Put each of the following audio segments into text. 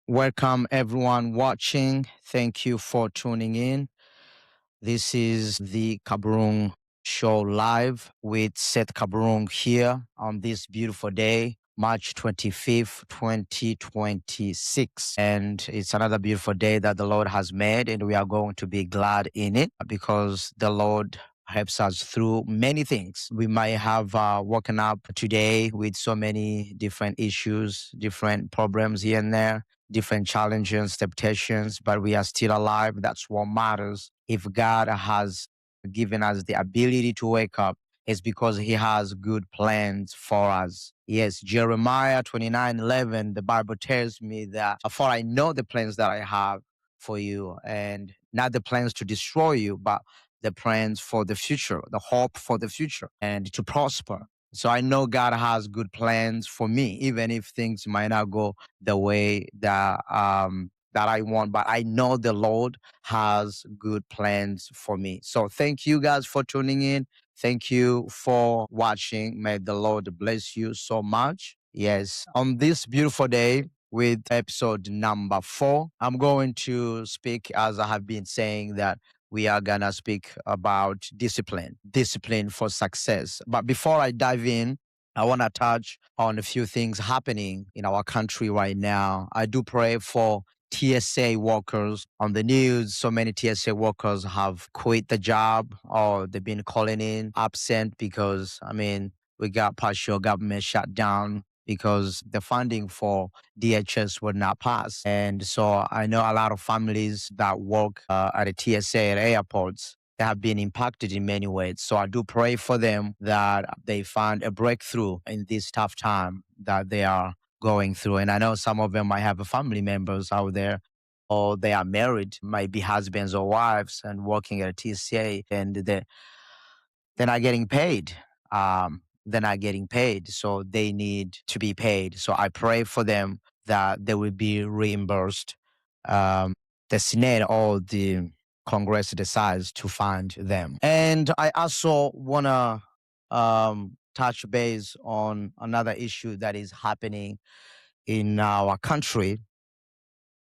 Welcome everyone watching. Thank you for tuning in. This is the Kaburung Show live with Seth Kaburungu here on this beautiful day, March 25th, 2026. And it's another beautiful day that the Lord has made, and we are going to be glad in it because the Lord helps us through many things. We might have woken up today with so many different issues, different problems here and there, different challenges, temptations, but we are still alive. That's what matters. If God has given us the ability to wake up, it's because He has good plans for us. Yes, Jeremiah 29:11, the Bible tells me that, for I know the plans that I have for you, and not the plans to destroy you, but the plans for the future, the hope for the future, and to prosper. So I know God has good plans for me, even if things might not go the way that I want, but I know the Lord has good plans for me. So thank you guys for tuning in. Thank you for watching. May the Lord bless you so much. Yes, on this beautiful day with episode number 4, I'm going to speak, as I have been saying, that we are gonna speak about discipline for success. But before I dive in, I want to touch on a few things happening in our country right now. I do pray for TSA workers on the news. So many TSA workers have quit the job or they've been calling in absent because, we got partial government shutdown because the funding for DHS would not pass. And so I know a lot of families that work at a TSA at airports, they have been impacted in many ways. So I do pray for them that they find a breakthrough in this tough time that they are going through. And I know some of them might have family members out there, or they are married, might be husbands or wives and working at a TSA, and they're not getting paid. They're not getting paid, so they need to be paid. So I pray for them that they will be reimbursed. The Senate or the Congress decides to fund them. And I also want to touch base on another issue that is happening in our country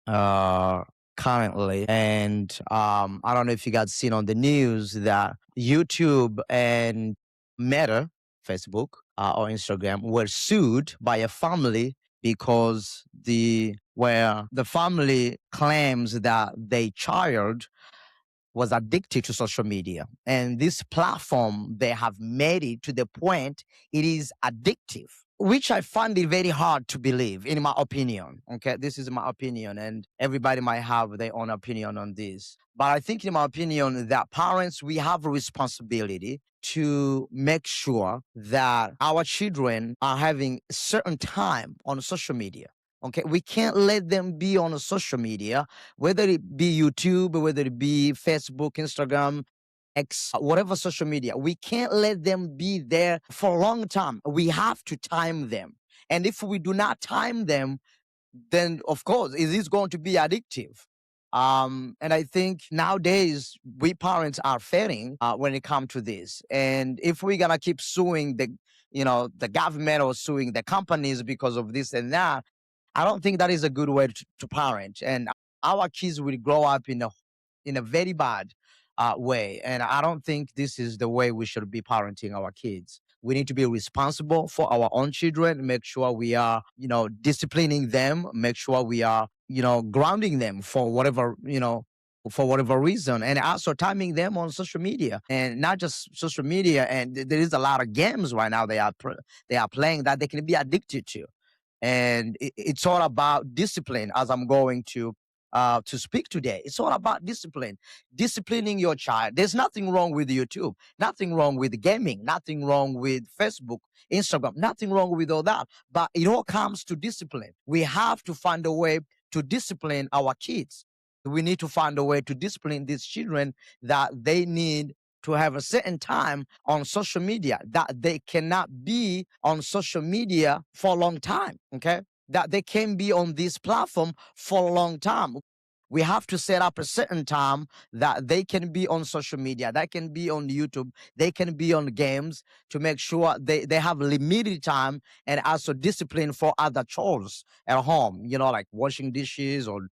uh, currently. And I don't know if you guys seen on the news that YouTube and Meta, Facebook or Instagram, were sued by a family because the family claims that their child was addicted to social media. And this platform, they have made it to the point it is addictive, which I find it very hard to believe, in my opinion. Okay, this is my opinion, and everybody might have their own opinion on this. But I think, in my opinion, that parents, we have a responsibility to make sure that our children are having a certain time on social media. Okay, we can't let them be on social media, whether it be YouTube, whether it be Facebook, Instagram, X, whatever social media. We can't let them be there for a long time. We have to time them. And if we do not time them, then of course it is going to be addictive. And I think nowadays we parents are failing when it comes to this. And if we're gonna keep suing the government or suing the companies because of this and that, I don't think that is a good way to parent. And our kids will grow up in a very bad way. And I don't think this is the way we should be parenting our kids. We need to be responsible for our own children, make sure we are, disciplining them, make sure we are, grounding them for whatever reason, and also timing them on social media, and not just social media. And there is a lot of games right now they are playing that they can be addicted to. And it's all about discipline, as I'm going to speak today. It's all about discipline, disciplining your child. There's nothing wrong with YouTube, nothing wrong with gaming, nothing wrong with Facebook, Instagram, nothing wrong with all that. But it all comes to discipline. We have to find a way to discipline our kids. We need to find a way to discipline these children, that they need to have a certain time on social media, that they cannot be on social media for a long time. Okay, that they can be on this platform for a long time. we have to set up a certain time that they can be on social media, that can be on YouTube, they can be on games, to make sure they have limited time and also discipline for other chores at home, like washing dishes or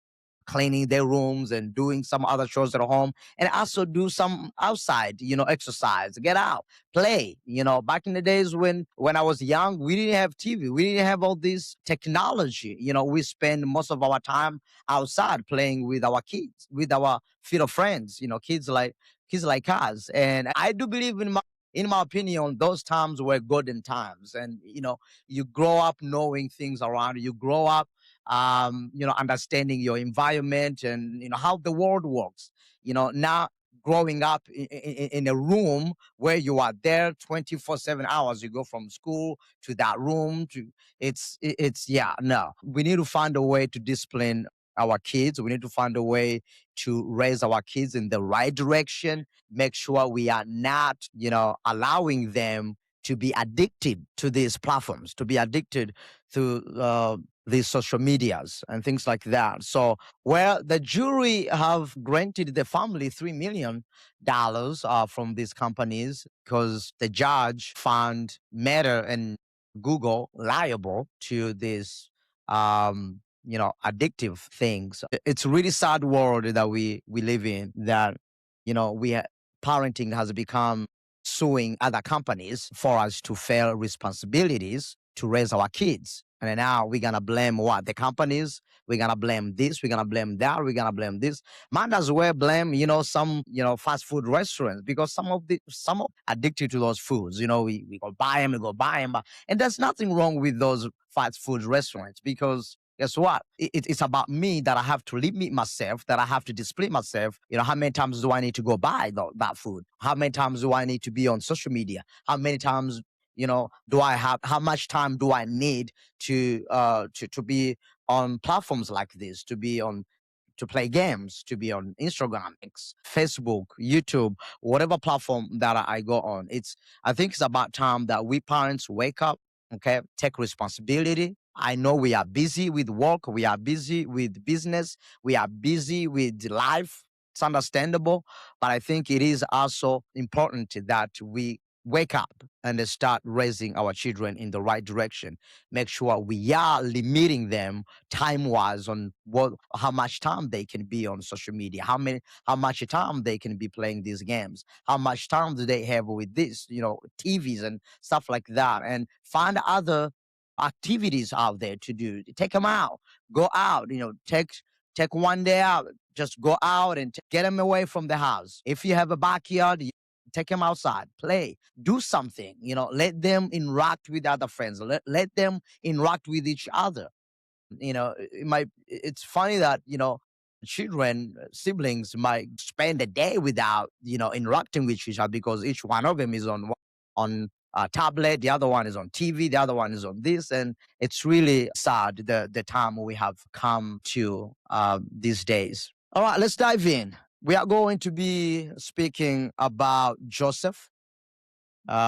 cleaning their rooms and doing some other chores at home, and also do some outside, exercise, get out, play. Back in the days when I was young, we didn't have TV, we didn't have all this technology. We spend most of our time outside playing with our kids, with our fellow friends, kids like us. And I do believe, in my opinion, those times were golden times. And you grow up knowing things around you, grow up understanding your environment and how the world works. Now growing up in a room where you are there 24/7 hours, you go from school to that room to it's yeah, no. We need to find a way to discipline our kids. We need to find a way to raise our kids in the right direction, make sure we are not, allowing them to be addicted to these platforms, to be addicted to these social medias and things like that. So, where the jury have granted the family $3 million from these companies because the judge found Meta and Google liable to these, addictive things. It's a really sad world that we live in. That we parenting has become suing other companies for us to fail responsibilities to raise our kids. And then now we're gonna blame what? The companies. We're gonna blame this. We're gonna blame that. We're gonna blame this. Might as well blame, some, fast food restaurants, because some of addicted to those foods. We go buy them, we go buy them, and there's nothing wrong with those fast food restaurants, because guess what? It's about me, that I have to limit myself, that I have to discipline myself. How many times do I need to go buy that food? How many times do I need to be on social media? How many times, do I have? How much time do I need to be on platforms like this? To play games, to be on Instagram, X, Facebook, YouTube, whatever platform that I go on. I think it's about time that we parents wake up, okay, take responsibility. I know we are busy with work, we are busy with business, we are busy with life. It's understandable, but I think it is also important that we wake up and start raising our children in the right direction. Make sure we are limiting them time wise on how much time they can be on social media, how much time they can be playing these games, how much time do they have with this, TVs and stuff like that, and find other activities out there to do. Take them out, go out, take one day out, just go out and get them away from the house. If you have a backyard, take them outside, play, do something, let them interact with other friends, let them interact with each other. It's funny that children, siblings might spend a day without interacting with each other, because each one of them is on a tablet, the other one is on TV, the other one is on this, and it's really sad, the time we have come to these days. All right, let's dive in. We are going to be speaking about Joseph,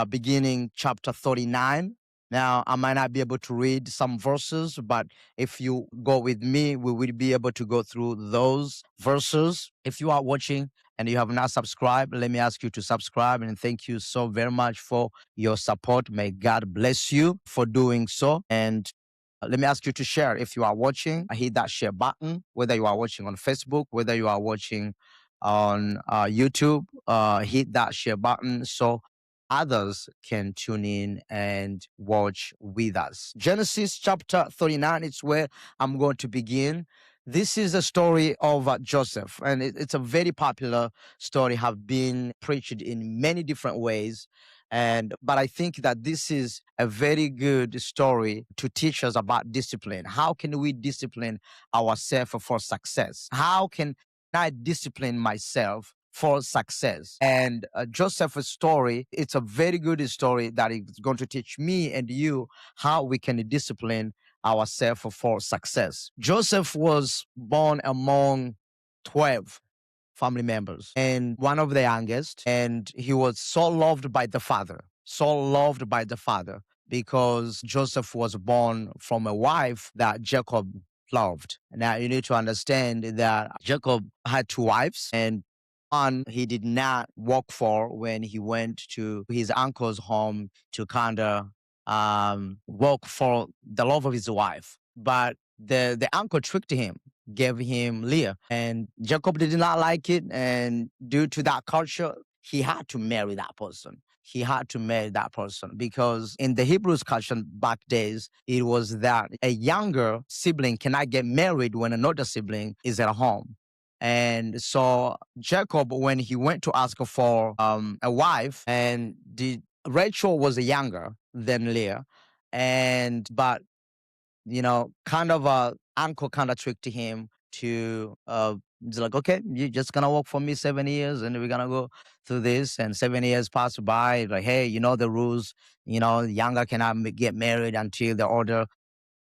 beginning chapter 39. Now, I might not be able to read some verses, but if you go with me, we will be able to go through those verses. If you are watching and you have not subscribed, let me ask you to subscribe. And thank you so very much for your support. May God bless you for doing so. And let me ask you to share. If you are watching, hit that share button, whether you are watching on Facebook, whether you are watching on YouTube, hit that share button so others can tune in and watch with us. Genesis chapter 39 is where I'm going to begin. This is a story of Joseph, and it's a very popular story, have been preached in many different ways. But I think that this is a very good story to teach us about discipline. How can we discipline ourselves for success? How can I discipline myself for success? And Joseph's story, it's a very good story that is going to teach me and you how we can discipline ourselves for success. Joseph was born among 12 family members and one of the youngest, and he was so loved by the father, because Joseph was born from a wife that Jacob loved. Now you need to understand that Jacob had two wives, and one he did not work for when he went to his uncle's home to kind of work for the love of his wife. But the uncle tricked him, gave him Leah, and Jacob did not like it. And due to that culture, he had to marry that person. He had to marry that person because in the Hebrews culture back days, it was that a younger sibling cannot get married when another sibling is at home. And so Jacob, when he went to ask for a wife, and Rachel was younger than Leah, and but kind of uncle kind of tricked him to it's like, okay, you're just gonna work for me 7 years and we're gonna go through this. And 7 years pass by, like, hey, you know the rules, younger cannot get married until the older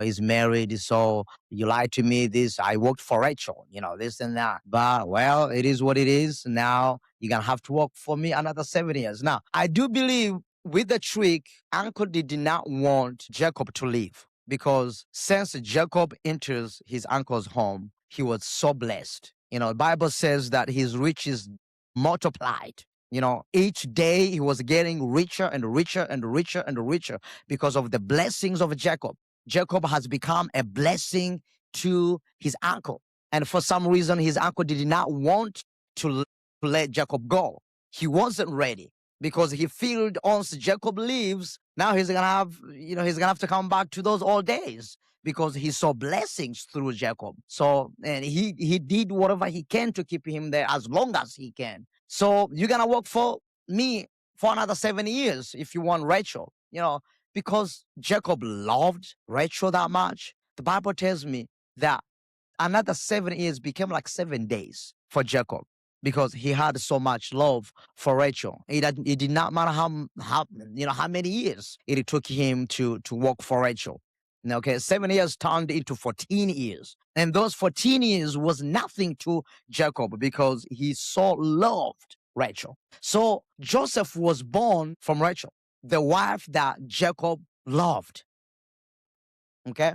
is married. So you lied to me. This, I worked for Rachel, this and that. But well, it is what it is. Now you're gonna have to work for me another 7 years. Now, I do believe with the trick, Uncle did not want Jacob to leave because since Jacob enters his uncle's home, he was so blessed. The Bible says that his riches multiplied. Each day he was getting richer and richer and richer and richer because of the blessings of Jacob. Jacob has become a blessing to his uncle. And for some reason, his uncle did not want to let Jacob go. He wasn't ready because he felt once Jacob leaves, now he's gonna have to come back to those old days because he saw blessings through Jacob. So, and he did whatever he can to keep him there as long as he can. So you're gonna work for me for another 7 years if you want Rachel, because Jacob loved Rachel that much. The Bible tells me that another 7 years became like 7 days for Jacob because he had so much love for Rachel. It did not matter how many years it took him to work for Rachel. Okay, 7 years turned into 14 years. And those 14 years was nothing to Jacob because he so loved Rachel. So Joseph was born from Rachel, the wife that Jacob loved. Okay,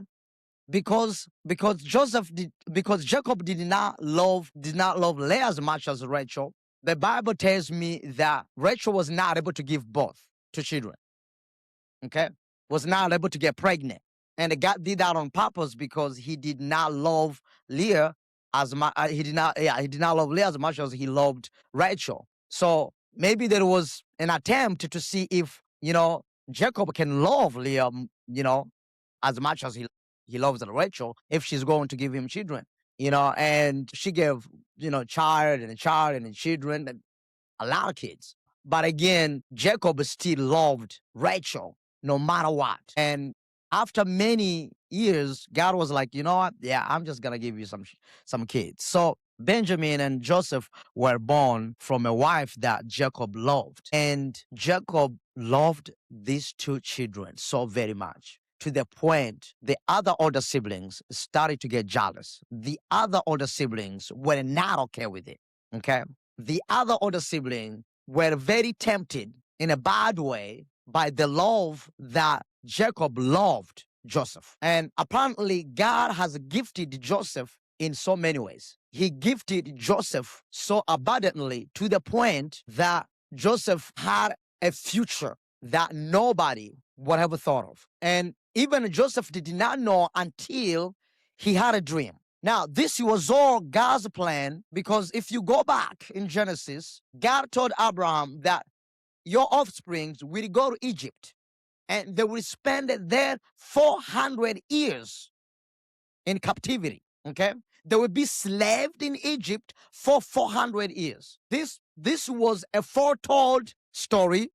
because Jacob did not love Leah as much as Rachel. The Bible tells me that Rachel was not able to give birth to children. Okay, was not able to get pregnant, and God did that on purpose because he did not love Leah as much. He did not love Leah as much as he loved Rachel. So maybe there was an attempt to see if Jacob can love Leah, as much as he loves Rachel, if she's going to give him children, and she gave child and a child and a children, and a lot of kids. But again, Jacob still loved Rachel no matter what. And after many years, God was like, you know what? Yeah, I'm just gonna give you some kids. So Benjamin and Joseph were born from a wife that Jacob loved. And Jacob loved these two children so very much to the point the other older siblings started to get jealous. The other older siblings were not okay with it. Okay. The other older sibling were very tempted in a bad way by the love that Jacob loved Joseph. And apparently, God has gifted Joseph in so many ways. He gifted Joseph so abundantly to the point that Joseph had a future that nobody would have thought of. And even Joseph did not know until he had a dream. Now, this was all God's plan because if you go back in Genesis, God told Abraham that your offsprings will go to Egypt and they will spend there 400 years in captivity. Okay? They will be slaved in Egypt for 400 years. This was a foretold story,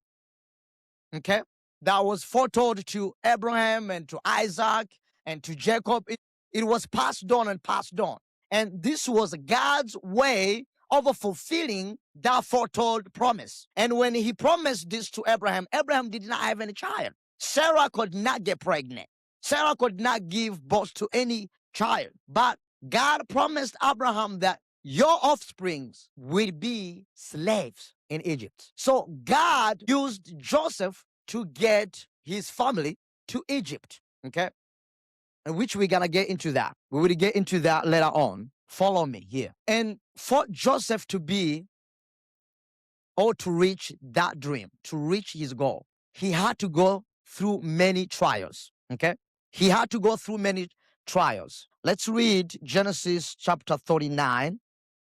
okay, that was foretold to Abraham and to Isaac and to Jacob. It was passed on and passed on. And this was God's way of fulfilling that foretold promise. And when he promised this to Abraham, Abraham did not have any child. Sarah could not get pregnant. Sarah could not give birth to any child. But God promised Abraham that your offsprings will be slaves in Egypt. So God used Joseph to get his family to Egypt. Okay. which we're going to get into that. We will get into that later on. Follow me here. And for Joseph to be or to reach that dream, to reach his goal, he had to go through many trials. Okay? He had to go through many trials. Let's read Genesis chapter 39.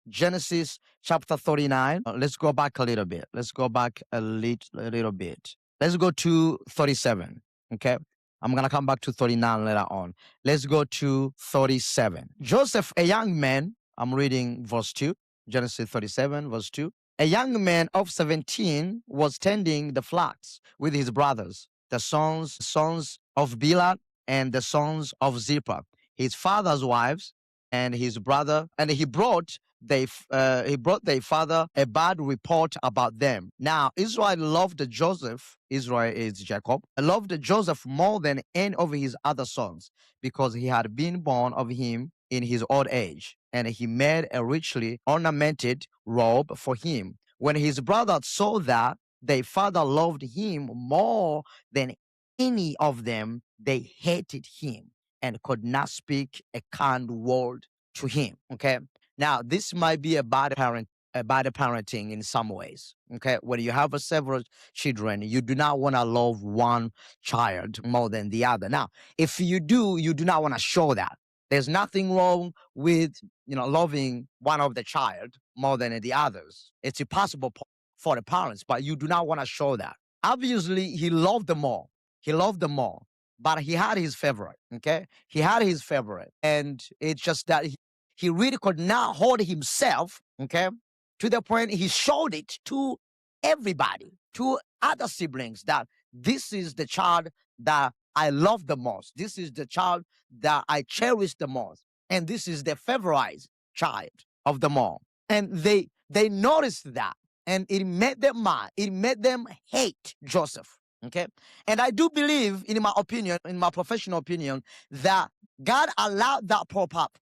Genesis chapter 39. Let's go back a little bit. Let's go back a little bit. Let's go to 37. Okay? I'm going to come back to 39 later on. Let's go to 37. Joseph, a young man, I'm reading verse 2. Genesis 37, verse 2. A young man of 17 was tending the flocks with his brothers, the sons of Bilhah and the sons of Zilpah, his father's wives, and his brother, and he brought their father a bad report about them. Now, Israel loved Joseph. Israel is Jacob. Loved Joseph more than any of his other sons because he had been born of him in his old age, and he made a richly ornamented robe for him. When his brothers saw that their father loved him more than any of them, they hated him and could not speak a kind word to him. Okay. Now, this might be a bad parenting in some ways. Okay. When you have several children, you do not want to love one child more than the other. Now, if you do not want to show that. There's nothing wrong with, loving one of the child more than the others. It's impossible for the parents, but you do not want to show that. Obviously, he loved them all. He loved them all, but he had his favorite. Okay. He had his favorite. And it's just that he really could not hold himself, okay, to the point he showed it to everybody, to other siblings, that this is the child that I love the most. This is the child that I cherish the most. And this is the favorite child of them all. And they noticed that. And it made them mad. It made them hate Joseph. Okay. And I do believe, in my opinion, in my professional opinion, that God allowed that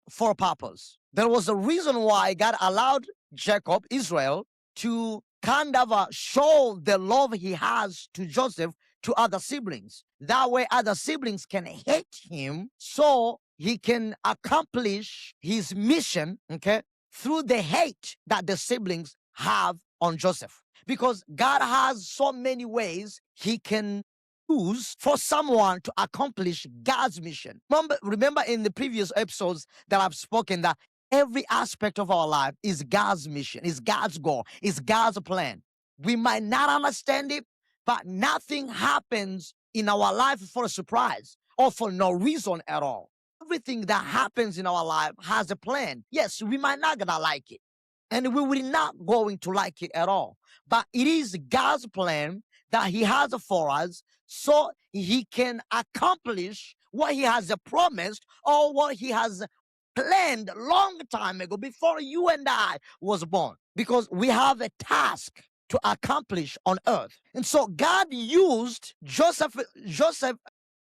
for purpose. There was a reason why God allowed Jacob, Israel, to kind of show the love he has to Joseph to other siblings. That way other siblings can hate him so he can accomplish his mission, okay, through the hate that the siblings have on Joseph. Because God has so many ways he can use for someone to accomplish God's mission. Remember in the previous episodes that I've spoken that every aspect of our life is God's mission, is God's goal, is God's plan. We might not understand it, but nothing happens in our life for a surprise or for no reason at all. Everything that happens in our life has a plan. Yes, we might not gonna like it, and we will not going to like it at all. But it is God's plan that he has for us so he can accomplish what he has promised or what he has planned a long time ago before you and I was born. Because we have a task to accomplish on earth. And so God used Joseph,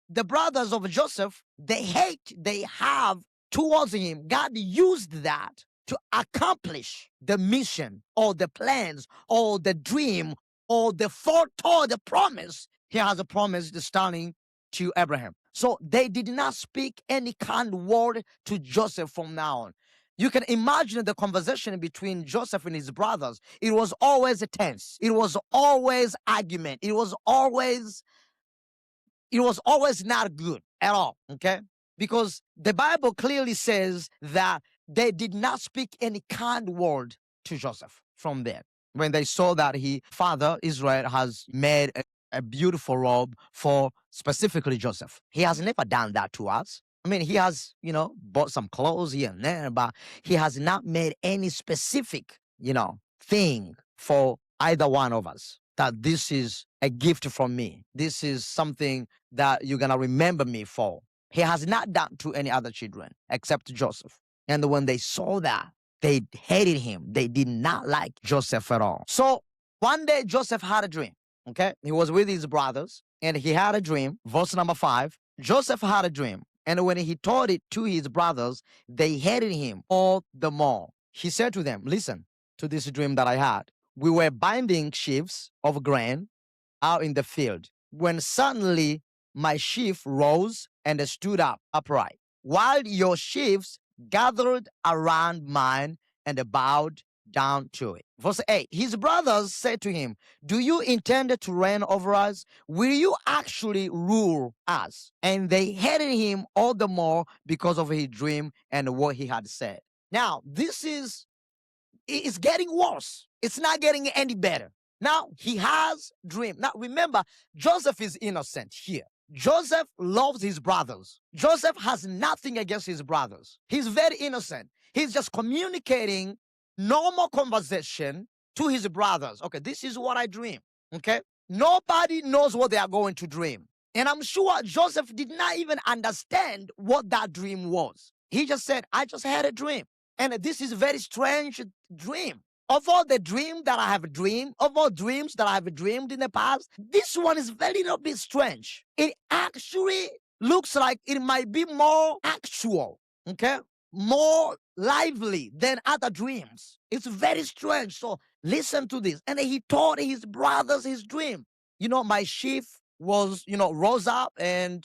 the brothers of Joseph, the hate they have towards him. God used that to accomplish the mission or the plans or the dream or the foretold the promise he has promised starting to Abraham. So they did not speak any kind word to Joseph from now on. You can imagine the conversation between Joseph and his brothers. It was always tense. It was always argument. It was always not good at all, okay? Because the Bible clearly says that they did not speak any kind word to Joseph from there. When they saw that father Israel has made a beautiful robe for specifically Joseph. He has never done that to us. I mean, he has, bought some clothes here and there, but he has not made any specific, thing for either one of us. That this is a gift from me. This is something that you're going to remember me for. He has not done to any other children except Joseph. And when they saw that, they hated him. They did not like Joseph at all. So one day Joseph had a dream. Okay. He was with his brothers and he had a dream. Verse number 5. Joseph had a dream. And when he told it to his brothers, they hated him all the more. He said to them, listen to this dream that I had. We were binding sheaves of grain out in the field when suddenly my sheaf rose and stood up upright, while your chiefs gathered around mine and bowed down to it. Verse 8, his brothers said to him, do you intend to reign over us? Will you actually rule us? And they hated him all the more because of his dream and what he had said. Now, this is it's getting worse. It's not getting any better. Now he has dream. Now remember, Joseph is innocent here. Joseph loves his brothers. Joseph has nothing against his brothers. He's very innocent. He's just communicating normal conversation to his brothers. Okay, this is what I dream. Okay, nobody knows what they are going to dream. And I'm sure Joseph did not even understand what that dream was. He just said, I just had a dream. And this is a very strange dream. Of all the dreams that I have dreamed, of all dreams that I have dreamed in the past, this one is very little bit strange. It actually looks like it might be more actual, okay? More lively than other dreams. It's very strange. So listen to this. And he told his brothers his dream. My sheaf was, rose up, and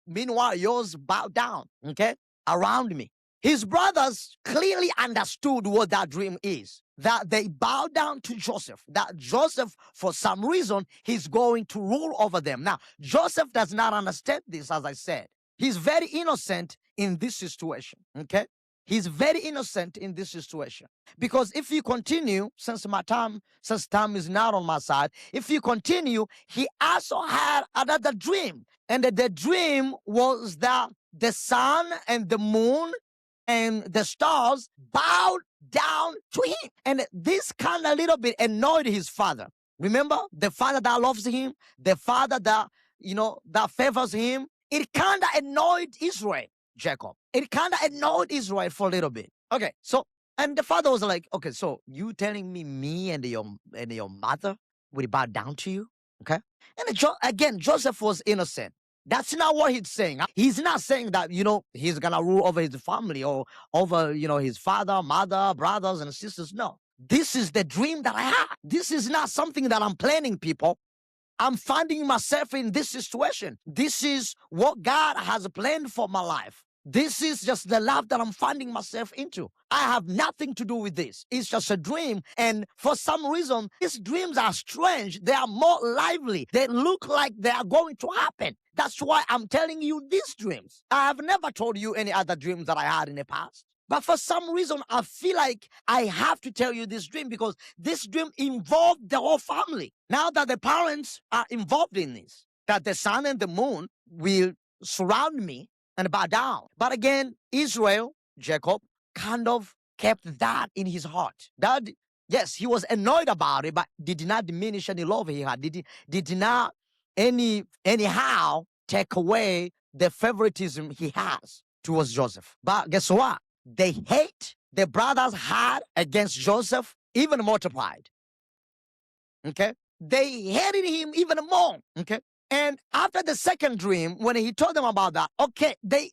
meanwhile yours bowed down, okay, around me. His brothers clearly understood what that dream is, that they bow down to Joseph, that Joseph, for some reason, he's going to rule over them. Now, Joseph does not understand this, as I said. He's very innocent in this situation, okay? He's very innocent in this situation. Because if you continue, since time is not on my side, if you continue, he also had another dream. And the dream was that the sun and the moon and the stars bowed down to him. And this kind of little bit annoyed his father. Remember, the father that loves him, the father that, that favors him. It kind of annoyed Israel, Jacob. It kind of annoyed Israel for a little bit. Okay, so, and the father was like, okay, so you telling me and your mother will bow down to you? Okay. And again, Joseph was innocent. That's not what he's saying. He's not saying that, he's going to rule over his family or over, his father, mother, brothers, and sisters. No. This is the dream that I had. This is not something that I'm planning, people. I'm finding myself in this situation. This is what God has planned for my life. This is just the life that I'm finding myself into. I have nothing to do with this. It's just a dream. And for some reason, these dreams are strange. They are more lively. They look like they are going to happen. That's why I'm telling you these dreams. I have never told you any other dreams that I had in the past. But for some reason, I feel like I have to tell you this dream because this dream involved the whole family. Now that the parents are involved in this, that the sun and the moon will surround me and bow down. But again, Israel, Jacob, kind of kept that in his heart. That, yes, he was annoyed about it, but did not diminish any love he had. Did not anyhow take away the favoritism he has towards Joseph. But guess what? The hate the brothers had against Joseph even multiplied. Okay? They hated him even more. Okay? And after the second dream, when he told them about that, okay, they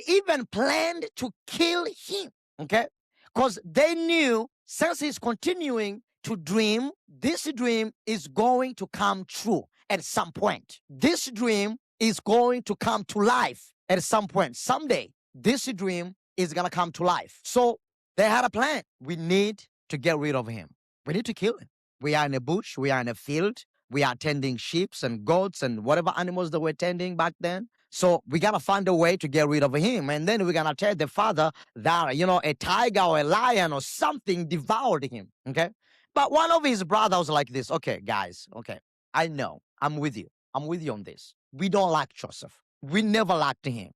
even planned to kill him. Okay? Because they knew since he's continuing to dream, this dream is going to come true at some point. This dream is going to come to life at some point. Someday, this dream is going to come to life. So they had a plan. We need to get rid of him. We need to kill him. We are in a bush. We are in a field. We are tending sheep and goats and whatever animals that we're tending back then. So we got to find a way to get rid of him. And then we're going to tell the father that, a tiger or a lion or something devoured him. Okay. But one of his brothers was like this. Okay, guys. Okay. I know. I'm with you. I'm with you on this. We don't like Joseph. We never liked him.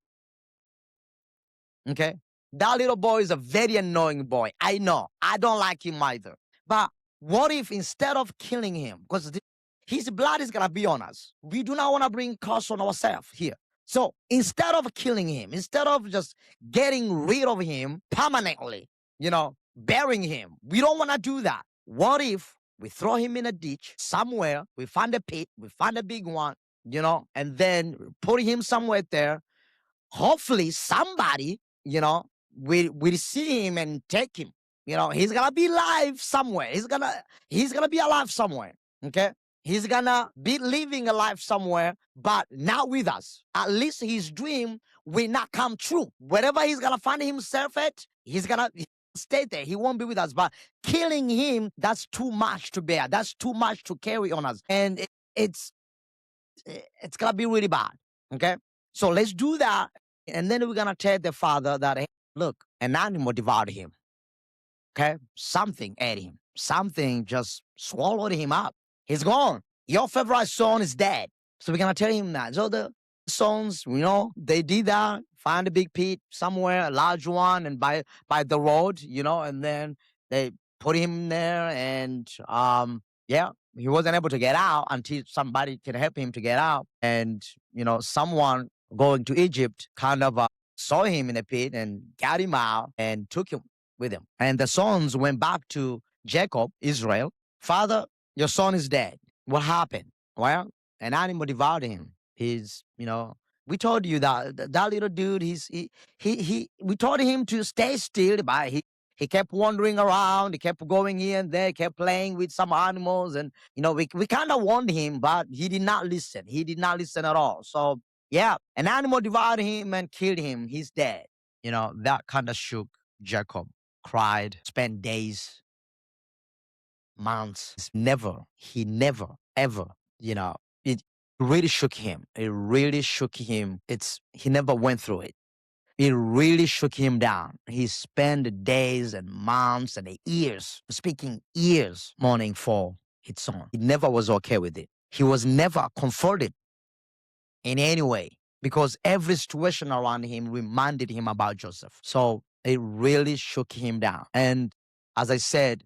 Okay. That little boy is a very annoying boy. I know. I don't like him either. But what if instead of killing him, because his blood is going to be on us. We do not want to bring curse on ourselves here. So instead of killing him, instead of just getting rid of him permanently, burying him, we don't want to do that. What if we throw him in a ditch somewhere, we find a pit, we find a big one, and then put him somewhere there. Hopefully somebody, will see him and take him. He's going to be alive somewhere. He's going to be alive somewhere. Okay? He's gonna be living a life somewhere, but not with us. At least his dream will not come true. Wherever he's gonna find himself at, he's gonna stay there. He won't be with us. But killing him, that's too much to bear. That's too much to carry on us. And it's gonna be really bad. Okay? So let's do that. And then we're gonna tell the father that, hey, look, an animal devoured him. Okay? Something ate him. Something just swallowed him up. He's gone. Your favorite son is dead. So we're gonna tell him that. So the sons, they did that, find a big pit somewhere, a large one, and by the road, and then they put him there, and yeah, he wasn't able to get out until somebody can help him to get out. And someone going to Egypt kind of saw him in a pit and got him out and took him with him. And the sons went back to Jacob, Israel. Father, your son is dead. What happened? Well, an animal devoured him. We told you that little dude, we told him to stay still, but he kept wandering around. He kept going here and there, kept playing with some animals. And, we kind of warned him, but he did not listen. He did not listen at all. So, yeah, an animal devoured him and killed him. He's dead. That kind of shook Jacob. Cried, spent days, months. He never, ever, it really shook him. It really shook him. He never went through it. It really shook him down. He spent days and months and years, speaking years, mourning for his son. He never was okay with it. He was never comforted in any way because every situation around him reminded him about Joseph. So it really shook him down. And as I said,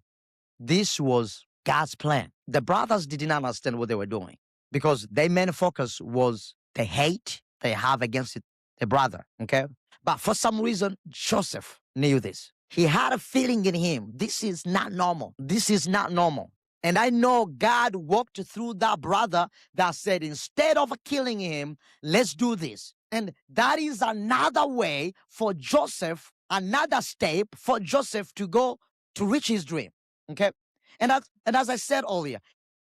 this was God's plan. The brothers did not understand what they were doing because their main focus was the hate they have against the brother. Okay. But for some reason, Joseph knew this. He had a feeling in him. This is not normal. This is not normal. And I know God walked through that brother that said, instead of killing him, let's do this. And that is another way for Joseph, another step for Joseph to go to reach his dream. Okay. And as I said earlier,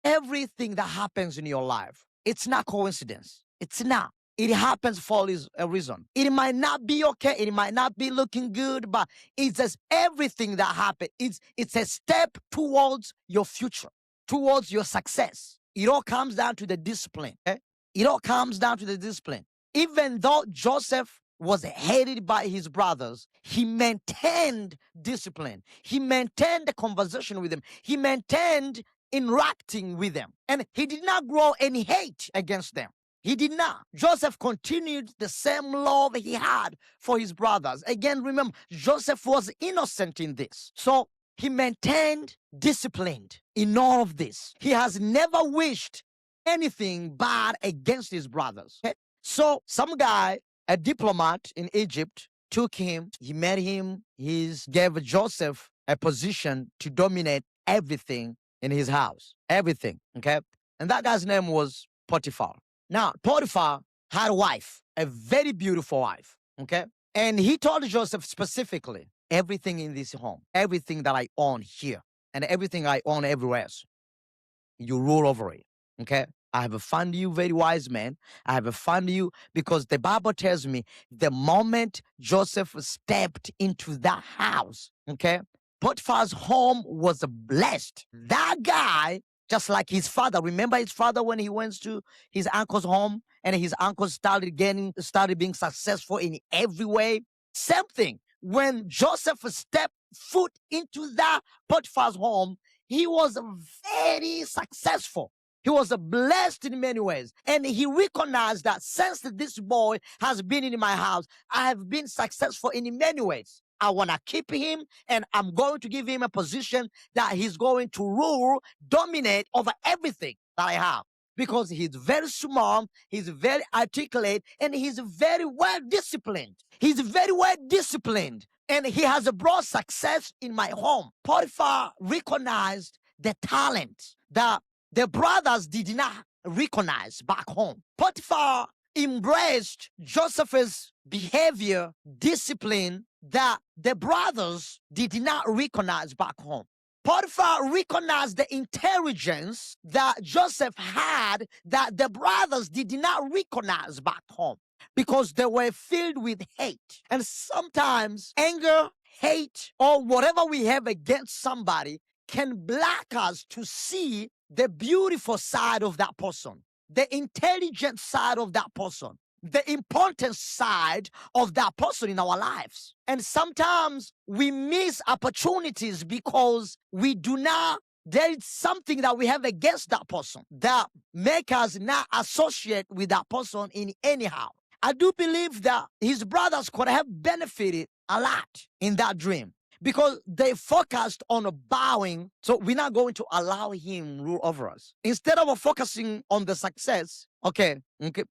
everything that happens in your life, it's not coincidence. It's not. It happens for a reason. It might not be okay. It might not be looking good, but it's just everything that happens. It's a step towards your future, towards your success. It all comes down to the discipline. Okay? It all comes down to the discipline. Even though Joseph was hated by his brothers, he maintained discipline. He maintained the conversation with them. He maintained interacting with them. And he did not grow any hate against them. He did not. Joseph continued the same love he had for his brothers. Again, remember, Joseph was innocent in this. So he maintained discipline in all of this. He has never wished anything bad against his brothers. Okay? So some guy, a diplomat in Egypt, took him. He met him. He gave Joseph a position to dominate everything in his house. Everything. Okay? And that guy's name was Potiphar. Now, Potiphar had a wife, a very beautiful wife, okay? And he told Joseph specifically, everything in this home, everything that I own here, and everything I own everywhere else, you rule over it, okay? I have found you very wise man. I have found you because the Bible tells me the moment Joseph stepped into that house, okay, Potiphar's home was blessed. That guy, just like his father. Remember his father when he went to his uncle's home and his uncle started being successful in every way? Same thing. When Joseph stepped foot into that Potiphar's home, he was very successful. He was blessed in many ways. And he recognized that since this boy has been in my house, I have been successful in many ways. I want to keep him, and I'm going to give him a position that he's going to rule, dominate over everything that I have. Because he's very smart, he's very articulate, and he's very well disciplined. He's very well disciplined, and he has brought success in my home. Potiphar recognized the talent that the brothers did not recognize back home. Potiphar embraced Joseph's behavior, discipline that the brothers did not recognize back home. Potiphar recognized the intelligence that Joseph had that the brothers did not recognize back home because they were filled with hate. And sometimes anger, hate, or whatever we have against somebody can block us to see the beautiful side of that person, the intelligent side of that person, the important side of that person in our lives. And sometimes we miss opportunities because we do not, there is something that we have against that person that make us not associate with that person in anyhow. I do believe that his brothers could have benefited a lot in that dream because they focused on bowing. So we're not going to allow him rule over us. Instead of focusing on the success, okay,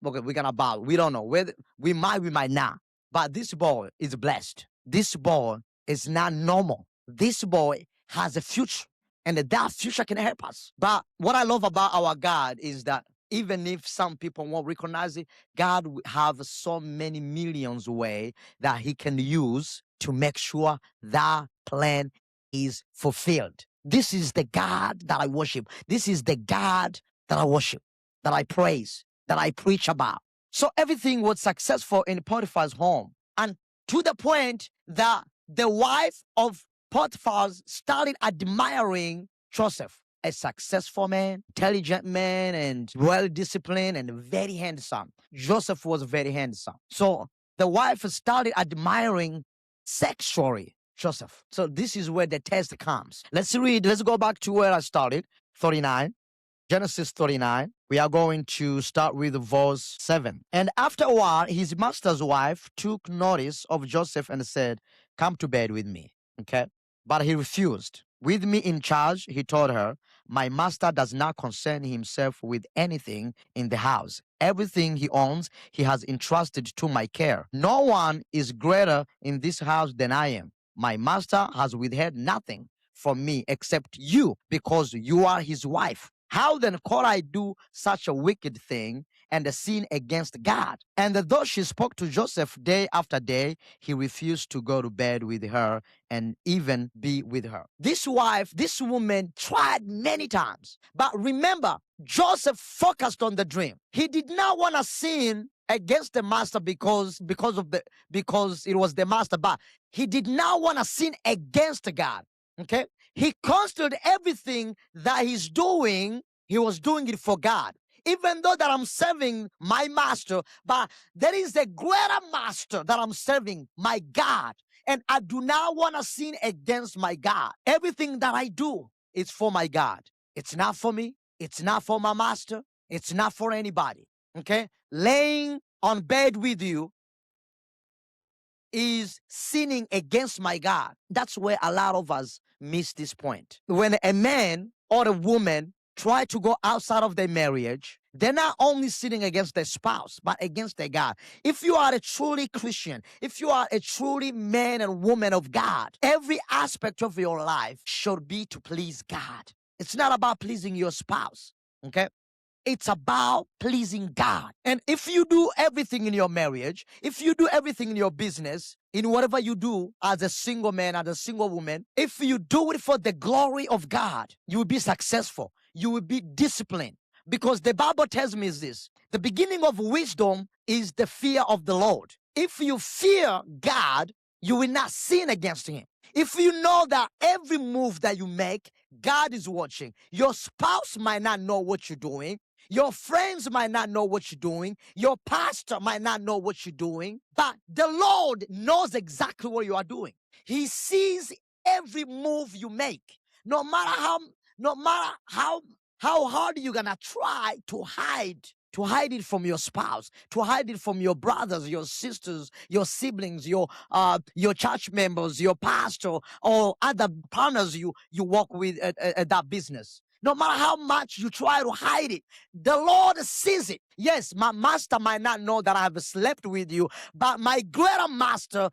we're gonna bow. We don't know whether we might not. But this boy is blessed. This boy is not normal. This boy has a future, and that future can help us. But what I love about our God is that even if some people won't recognize it, God will have so many millions way that he can use to make sure that plan is fulfilled. This is the God that I worship. This is the God that I worship, that I praise, that I preach about. So everything was successful in Potiphar's home. And to the point that the wife of Potiphar started admiring Joseph, a successful man, intelligent man, and well-disciplined and very handsome. Joseph was very handsome. So the wife started admiring sexually Joseph. So this is where the test comes. Let's read. Let's go back to where I started, 39. Genesis 39, we are going to start with verse 7. And after a while, his master's wife took notice of Joseph and said, "Come to bed with me." Okay. But he refused. "With me in charge," he told her, "my master does not concern himself with anything in the house. Everything he owns, he has entrusted to my care. No one is greater in this house than I am. My master has withheld nothing from me except you, because you are his wife. How then could I do such a wicked thing and sin against God?" And though she spoke to Joseph day after day, he refused to go to bed with her and even be with her. This wife, this woman tried many times. But remember, Joseph focused on the dream. He did not want to sin against the master because it was the master, but he did not want to sin against God. Okay? He considered everything that he's doing, he was doing it for God. Even though that I'm serving my master, but there is a greater master that I'm serving, my God. And I do not want to sin against my God. Everything that I do is for my God. It's not for me. It's not for my master. It's not for anybody. Okay? Laying on bed with you is sinning against my God. That's where a lot of us miss this point. When a man or a woman try to go outside of their marriage, they're not only sinning against their spouse, but against their God. If you are a truly Christian, if you are a truly man and woman of God, every aspect of your life should be to please God. It's not about pleasing your spouse, okay? It's about pleasing God. And if you do everything in your marriage, if you do everything in your business, in whatever you do as a single man, as a single woman, if you do it for the glory of God, you will be successful. You will be disciplined. Because the Bible tells me this: the beginning of wisdom is the fear of the Lord. If you fear God, you will not sin against him. If you know that every move that you make, God is watching. Your spouse might not know what you're doing. Your friends might not know what you're doing. Your pastor might not know what you're doing. But the Lord knows exactly what you are doing. He sees every move you make. No matter how hard you're gonna try to hide it from your spouse, to hide it from your brothers, your sisters, your siblings, your church members, your pastor, or other partners you work with at that business. No matter how much you try to hide it, the Lord sees it. Yes, my master might not know that I have slept with you, but my greater master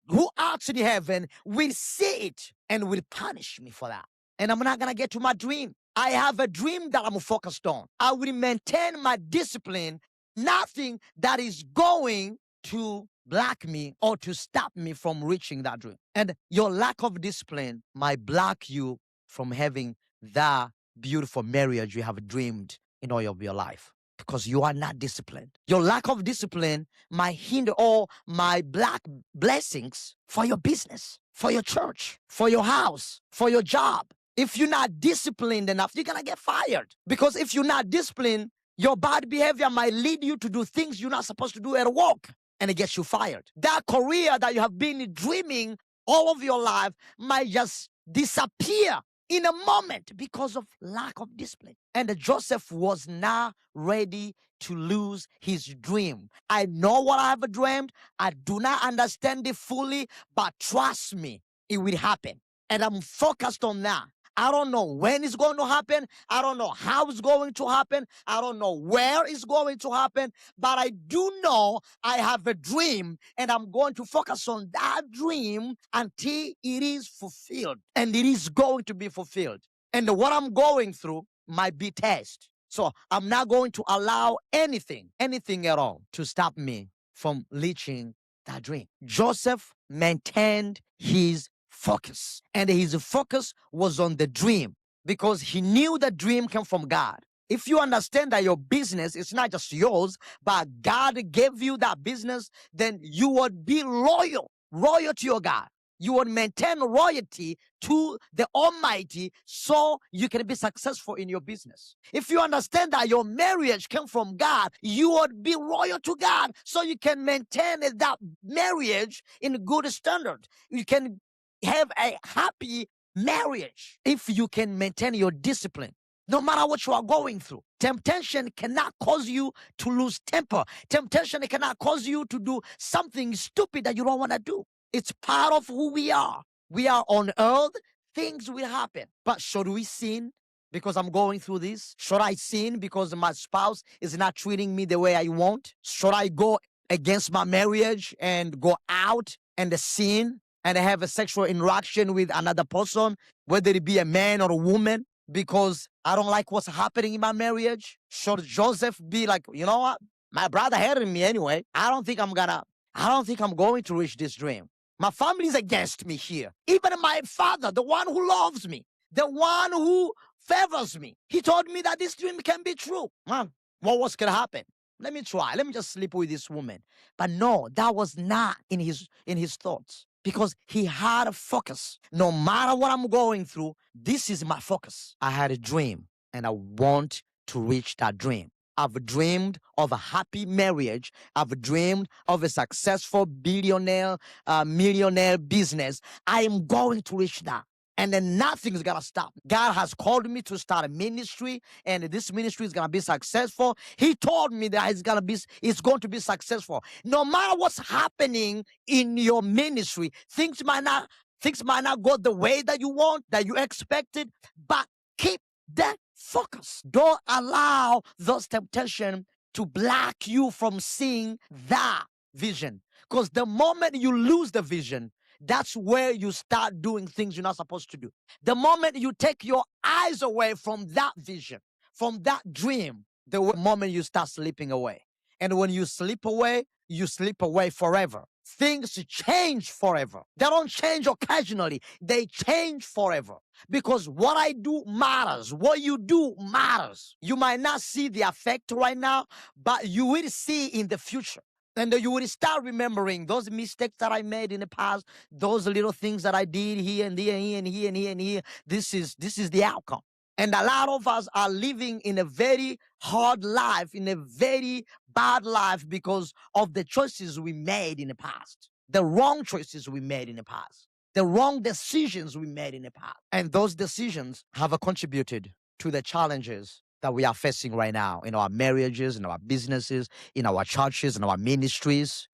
who art in heaven will see it and will punish me for that. And I'm not going to get to my dream. I have a dream that I'm focused on. I will maintain my discipline. Nothing that is going to block me or to stop me from reaching that dream. And your lack of discipline might block you from having that beautiful marriage you have dreamed in all of your life, because you are not disciplined. Your lack of discipline might hinder all my black blessings for your business, for your church, for your house, for your job. If you're not disciplined enough, you're gonna get fired. Because if you're not disciplined, your bad behavior might lead you to do things you're not supposed to do at work, and it gets you fired. That career that you have been dreaming all of your life might just disappear in a moment because of lack of discipline. And Joseph was not ready to lose his dream. I know what I have dreamed. I do not understand it fully, but trust me, it will happen. And I'm focused on that. I don't know when it's going to happen. I don't know how it's going to happen. I don't know where it's going to happen. But I do know I have a dream, and I'm going to focus on that dream until it is fulfilled. And it is going to be fulfilled. And what I'm going through might be test. So I'm not going to allow anything at all to stop me from reaching that dream. Joseph maintained his focus, and his focus was on the dream, because he knew the dream came from God. If you understand that your business is not just yours, but God gave you that business, then you would be loyal to your God. You would maintain royalty to the Almighty so you can be successful in your business. If you understand that your marriage came from God, you would be loyal to God so you can maintain that marriage in good standard. You can have a happy marriage if you can maintain your discipline. No matter what you are going through, temptation cannot cause you to lose temper. Temptation cannot cause you to do something stupid that you don't want to do. It's part of who we are. We are on earth. Things will happen. But should we sin because I'm going through this? Should I sin because my spouse is not treating me the way I want? Should I go against my marriage and go out and sin and have a sexual interaction with another person, whether it be a man or a woman, because I don't like what's happening in my marriage? Should Joseph be like, you know what? My brother hated me anyway. I don't think I'm going to reach this dream. My family is against me here. Even my father, the one who loves me, the one who favors me, he told me that this dream can be true. What was going to happen? Let me try. Let me just sleep with this woman. But no, that was not in his thoughts, because he had a focus. No matter what I'm going through, this is my focus. I had a dream, and I want to reach that dream. I've dreamed of a happy marriage. I've dreamed of a successful billionaire, millionaire business. I am going to reach that. And then nothing's gonna stop. God has called me to start a ministry, and this ministry is gonna be successful. He told me that it's going to be successful. No matter what's happening in your ministry, things might not go the way that you want, that you expected, but keep that focus. Don't allow those temptations to block you from seeing that vision. Because the moment you lose the vision, that's where you start doing things you're not supposed to do. The moment you take your eyes away from that vision, from that dream, the moment you start slipping away. And when you slip away forever. Things change forever. They don't change occasionally. They change forever. Because what I do matters. What you do matters. You might not see the effect right now, but you will see in the future. And you will start remembering those mistakes that I made in the past, those little things that I did here and there, here and here and here and here. This is the outcome. And a lot of us are living in a very hard life, in a very bad life, because of the choices we made in the past, the wrong choices we made in the past, the wrong decisions we made in the past. And those decisions have contributed to the challenges that we are facing right now in our marriages, in our businesses, in our churches, in our ministries,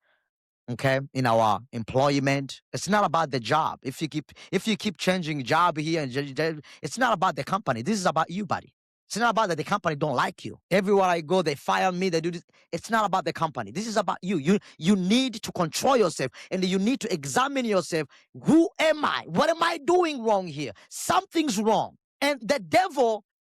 okay, in our employment. It's not about the job. If you keep changing job here, and it's not about the company. This is about you, buddy. It's not about that the company don't like you. Everywhere I go, they fire me, they do this. It's not about the company. This is about you. You need to control yourself, and you need to examine yourself. Who am I? What am I doing wrong here? Something's wrong. And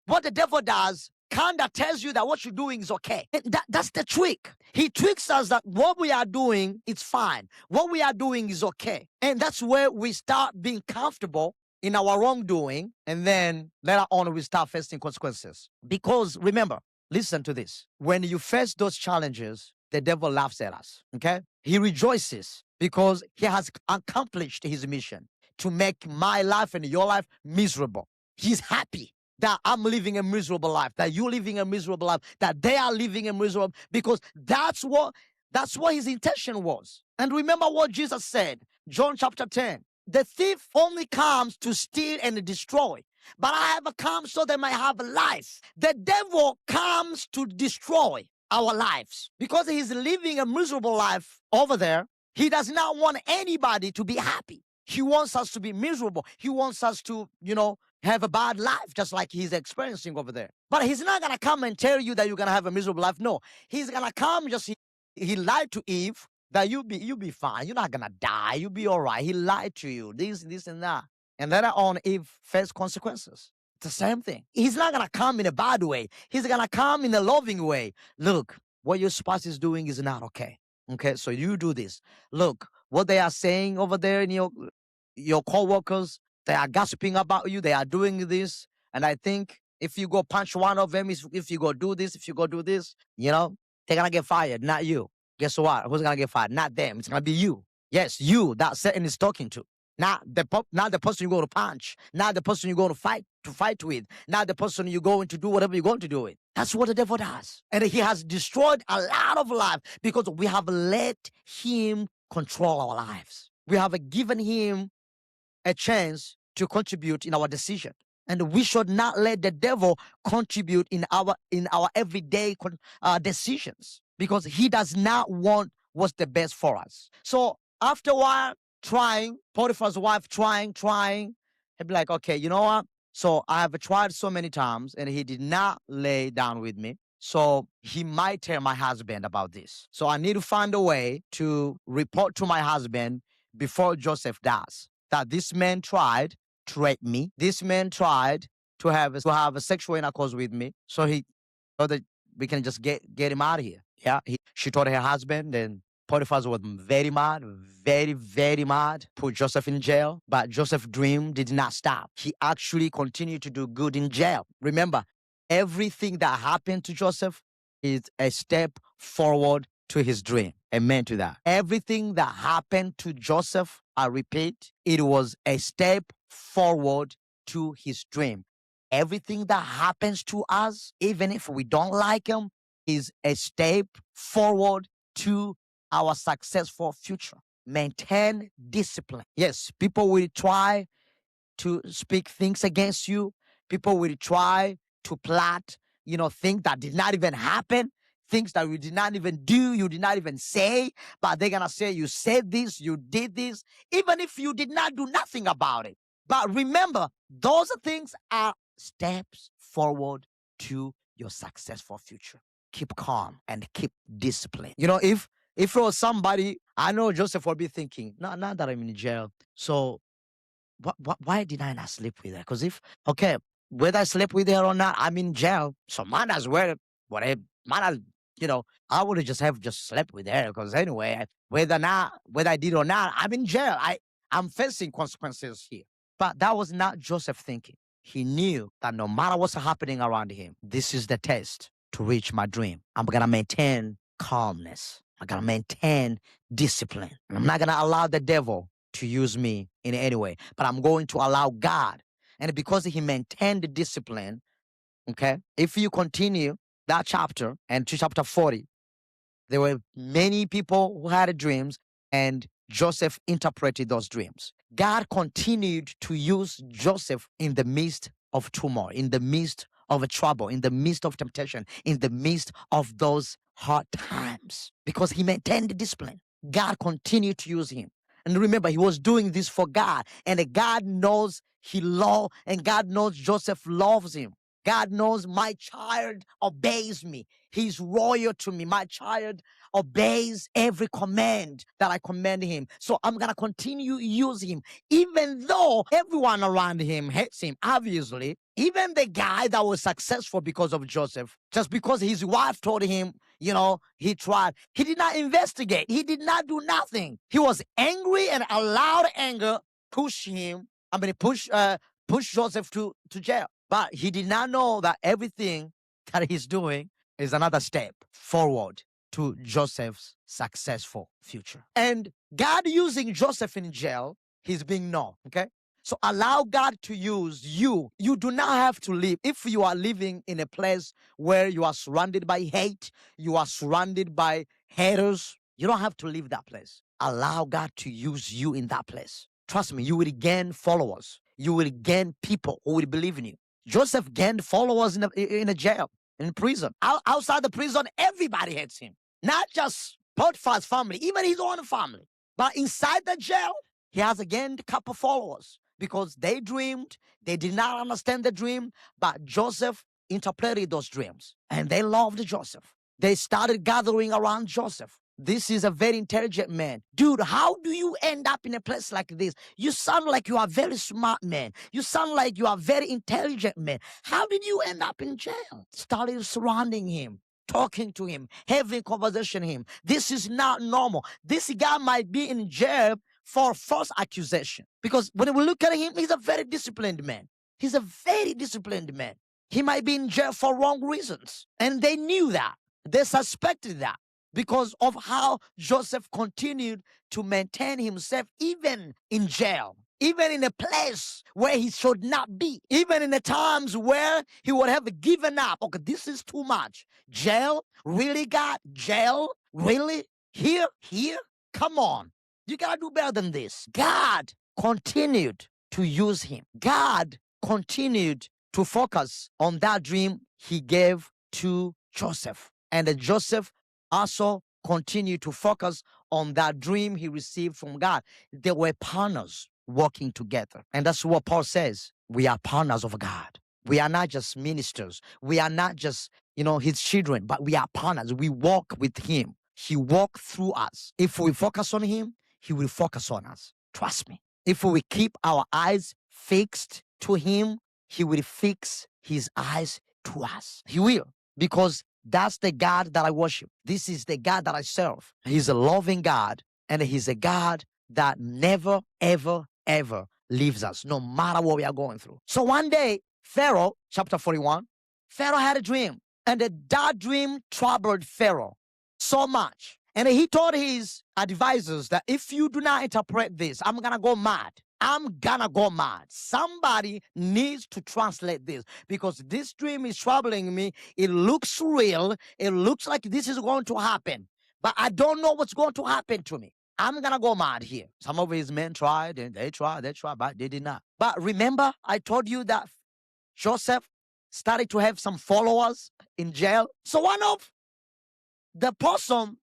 what the devil does, kind of tells you that what you're doing is okay. And that's the trick. He tricks us that what we are doing is fine. What we are doing is okay. And that's where we start being comfortable in our wrongdoing, and then later on we start facing consequences. Because remember, listen to this. When you face those challenges, the devil laughs at us. Okay? He rejoices because he has accomplished his mission to make my life and your life miserable. He's happy that I'm living a miserable life, that you're living a miserable life, that they are living a miserable, because that's what his intention was. And remember what Jesus said, John chapter 10. The thief only comes to steal and destroy, but I have come so they might have life. The devil comes to destroy our lives because he's living a miserable life over there. He does not want anybody to be happy. He wants us to be miserable. He wants us to, have a bad life, just like he's experiencing over there. But he's not going to come and tell you that you're going to have a miserable life. No, he's going to come he lied to Eve that you'll be fine. You're not going to die. You'll be all right. He lied to you, this, and that. And later on, Eve faced consequences. It's the same thing. He's not going to come in a bad way. He's going to come in a loving way. Look, what your spouse is doing is not okay. Okay, so you do this. Look, what they are saying over there in your co-workers, they are gossiping about you. They are doing this. And I think if you go punch one of them, if you go do this, they're going to get fired, not you. Guess what? Who's going to get fired? Not them. It's going to be you. Yes, you that Satan is talking to. Not the person you go to punch. Not the person you go to fight with. Not the person you're going to do whatever you're going to do with. That's what the devil does. And he has destroyed a lot of life because we have let him control our lives. We have given him a chance to contribute in our decision. And we should not let the devil contribute in our everyday decisions, because he does not want what's the best for us. So after a while, Potiphar's wife trying, he'd be like, okay, you know what? So I have tried so many times and he did not lay down with me. So he might tell my husband about this. So I need to find a way to report to my husband before Joseph does that this man tried to rape me. This man tried to have a sexual intercourse with me. So he thought that we can just get him out of here. Yeah. She told her husband, and Potiphar was very mad, very, very mad, put Joseph in jail. But Joseph's dream did not stop. He actually continued to do good in jail. Remember, everything that happened to Joseph is a step forward to his dream. Amen to that. Everything that happened to Joseph, I repeat, it was a step forward to his dream. Everything that happens to us, even if we don't like him, is a step forward to our successful future. Maintain discipline. Yes, people will try to speak things against you. People will try to plot, things that did not even happen, things that you did not even do, you did not even say, but they're going to say you said this, you did this, even if you did not do nothing about it. But remember, those things are steps forward to your successful future. Keep calm and keep discipline. If it was somebody, I know Joseph will be thinking, no, not that I'm in jail. So why did I not sleep with her? Because whether I slept with her or not, I'm in jail. So might as well, I would have just slept with her, because anyway, whether I did or not, I'm in jail. I'm facing consequences here. But that was not Joseph thinking. He knew that no matter what's happening around him, this is the test to reach my dream. I'm going to maintain calmness. I'm going to maintain discipline. And I'm not going to allow the devil to use me in any way, but I'm going to allow God. And because he maintained the discipline, okay, if you continue that chapter and to chapter 40, there were many people who had dreams, and Joseph interpreted those dreams. God continued to use Joseph in the midst of turmoil, in the midst of a trouble, in the midst of temptation, in the midst of those hard times, because he maintained the discipline. God continued to use him. And remember, he was doing this for God, and God knows and God knows Joseph loves him. God knows my child obeys me. He's royal to me. My child obeys every command that I command him. So I'm going to continue to use him, even though everyone around him hates him, obviously. Even the guy that was successful because of Joseph, just because his wife told him, he tried. He did not investigate. He did not do nothing. He was angry and allowed anger push him He pushed Joseph to jail. But he did not know that everything that he's doing is another step forward to Joseph's successful future. And God using Joseph in jail, he's being known. Okay. So allow God to use you. You do not have to live. If you are living in a place where you are surrounded by hate, you are surrounded by haters, you don't have to leave that place. Allow God to use you in that place. Trust me, you will gain followers. You will gain people who will believe in you. Joseph gained followers in a jail, in prison. Outside the prison, everybody hates him. Not just Potiphar's family, even his own family. But inside the jail, he has gained a couple followers because they dreamed. They did not understand the dream, but Joseph interpreted those dreams. And they loved Joseph. They started gathering around Joseph. This is a very intelligent man. Dude, how do you end up in a place like this? You sound like you are a very smart man. You sound like you are a very intelligent man. How did you end up in jail? Started surrounding him, talking to him, having conversation with him. This is not normal. This guy might be in jail for false accusation. Because when we look at him, he's a very disciplined man. He's a very disciplined man. He might be in jail for wrong reasons. And they knew that. They suspected that because of how Joseph continued to maintain himself even in jail, even in a place where he should not be, even in the times where he would have given up. Okay, this is too much. Jail? Really, God? Jail? Really? Here? Come on. You got to do better than this. God continued to use him. God continued to focus on that dream he gave to Joseph. And Joseph also continued to focus on that dream he received from God. They were partners working together. And that's what Paul says. We are partners of God. We are not just ministers. We are not just, his children, but we are partners. We walk with him. He walked through us. If we focus on him, he will focus on us. Trust me. If we keep our eyes fixed to him, he will fix his eyes to us. He will, because that's the God that I worship. This is the God that I serve. He's a loving God, and he's a God that never, ever, ever leaves us, no matter what we are going through. So one day, Pharaoh, chapter 41, Pharaoh had a dream, and that dream troubled Pharaoh so much. And he told his advisors that if you do not interpret this, I'm going to go mad. I'm gonna go mad. Somebody needs to translate this because this dream is troubling me. It looks real. It looks like this is going to happen, but I don't know what's going to happen to me. I'm gonna go mad here. Some of his men tried and they tried, but they did not. But remember, I told you that Joseph started to have some followers in jail. So one of the person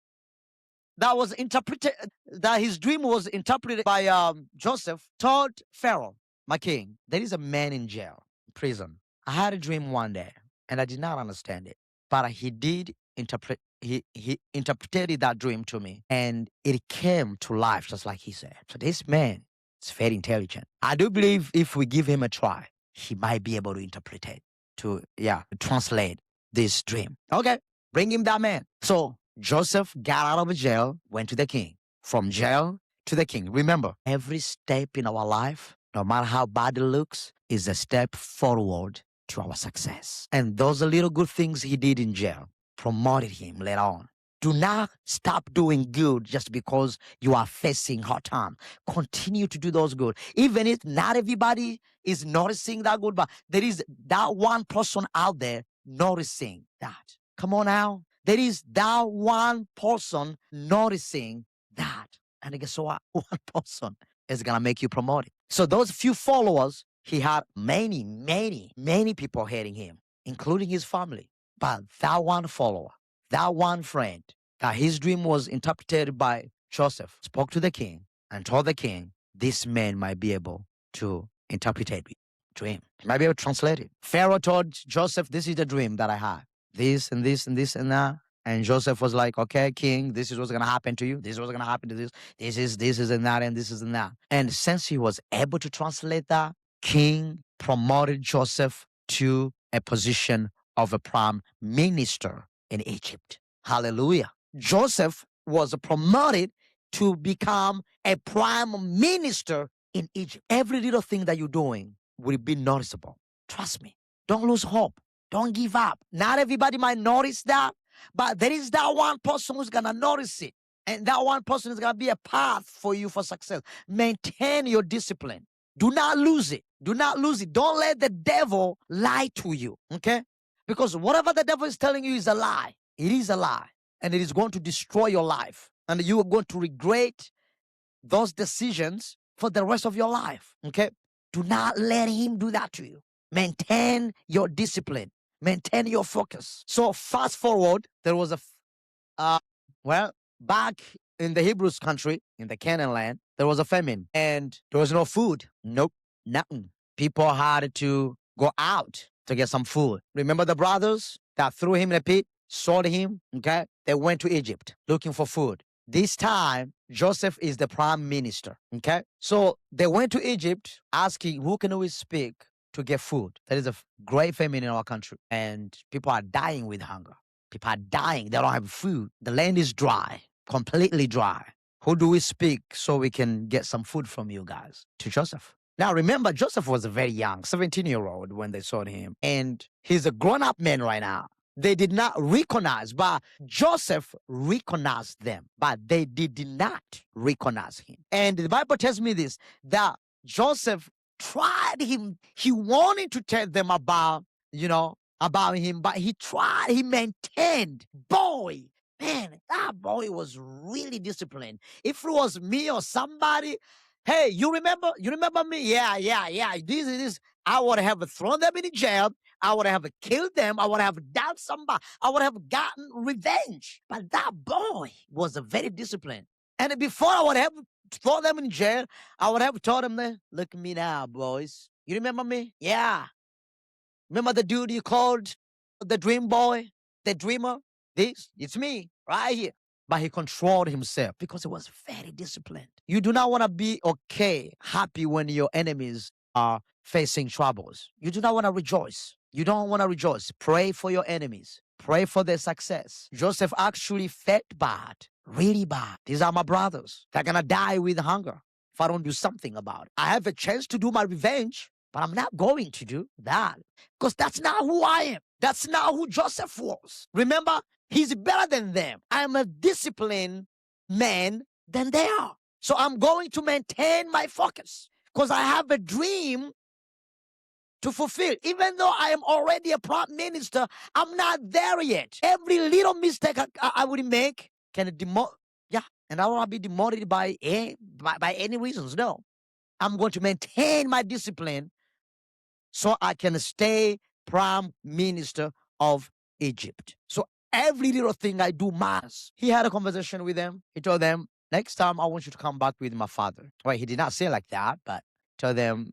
that was interpreted, that his dream was interpreted by Joseph, told Pharaoh, my king, there is a man in jail, prison. I had a dream one day and I did not understand it, but he did interpret. He interpreted that dream to me and it came to life just like he said. So this man is very intelligent. I do believe if we give him a try, he might be able to interpret it, to translate this dream. Okay, bring him that man. So Joseph got out of jail, went to the king. From jail to the king. Remember, every step in our life, no matter how bad it looks, is a step forward to our success. And those little good things he did in jail promoted him later on. Do not stop doing good just because you are facing hard time. Continue to do those good. Even if not everybody is noticing that good, but there is that one person out there noticing that. Come on now. There is that one person noticing that. And guess what? One person is going to make you promoted. So those few followers, he had many people hating him, including his family. But that one follower, that one friend, that his dream was interpreted by Joseph, spoke to the king and told the king, this man might be able to interpret a dream. He might be able to translate it. Pharaoh told Joseph, this is the dream that I had. This and this and this and that. And Joseph was like, okay, king, this is what's going to happen to you. This is what's going to happen to this. This is and that, and this is and that. And since he was able to translate that, king promoted Joseph to a position of a prime minister in Egypt. Hallelujah. Joseph was promoted to become a prime minister in Egypt. Every little thing that you're doing will be noticeable. Trust me. Don't lose hope. Don't give up. Not everybody might notice that, but there is that one person who's going to notice it. And that one person is going to be a path for you for success. Maintain your discipline. Do not lose it. Do not lose it. Don't let the devil lie to you. Okay? Because whatever the devil is telling you is a lie. It is a lie. And it is going to destroy your life. And you are going to regret those decisions for the rest of your life. Okay? Do not let him do that to you. Maintain your discipline. Maintain your focus. So fast forward, there was back in the Hebrews country, in the Canaan land, there was a famine and there was no food. Nope, nothing. People had to go out to get some food. Remember the brothers that threw him in a pit, sold him? Okay. They went to Egypt looking for food. This time, Joseph is the prime minister. Okay. So they went to Egypt asking, who can we speak to get food? There is a great famine in our country and people are dying with hunger. People are dying. They don't have food. The land is dry, completely dry. Who do we speak so we can get some food from you guys? To Joseph. Now, remember, Joseph was a very young 17-year-old when they saw him, and he's a grown-up man right now. They did not recognize, but Joseph recognized them, but they did not recognize him. And the Bible tells me this, that Joseph tried him. He wanted to tell them about him, but he maintained. Boy, man, that boy was really disciplined. If it was me or somebody, hey, you remember me? Yeah. This. I would have thrown them in jail. I would have killed them. I would have done somebody. I would have gotten revenge. But that boy was a very disciplined. And before I would have thrown them in jail, I would have told them, look at me now, boys. You remember me? Yeah. Remember the dude you called the dream boy, the dreamer? It's me right here. But he controlled himself because he was very disciplined. You do not want to be happy when your enemies are facing troubles. You do not want to rejoice. You don't want to rejoice. Pray for your enemies. Pray for their success. Joseph actually felt bad, really bad. These are my brothers. They're going to die with hunger if I don't do something about it. I have a chance to do my revenge, but I'm not going to do that because that's not who I am. That's not who Joseph was. Remember, he's better than them. I'm a disciplined man than they are. So I'm going to maintain my focus because I have a dream to fulfill. Even though I am already a prime minister, I'm not there yet. Every little mistake I would make can and I won't be demoted by any reasons. No, I'm going to maintain my discipline so I can stay prime minister of Egypt. So every little thing I do matters. He had a conversation with them. He told them, next time I want you to come back with my father. Well, he did not say like that, but tell them,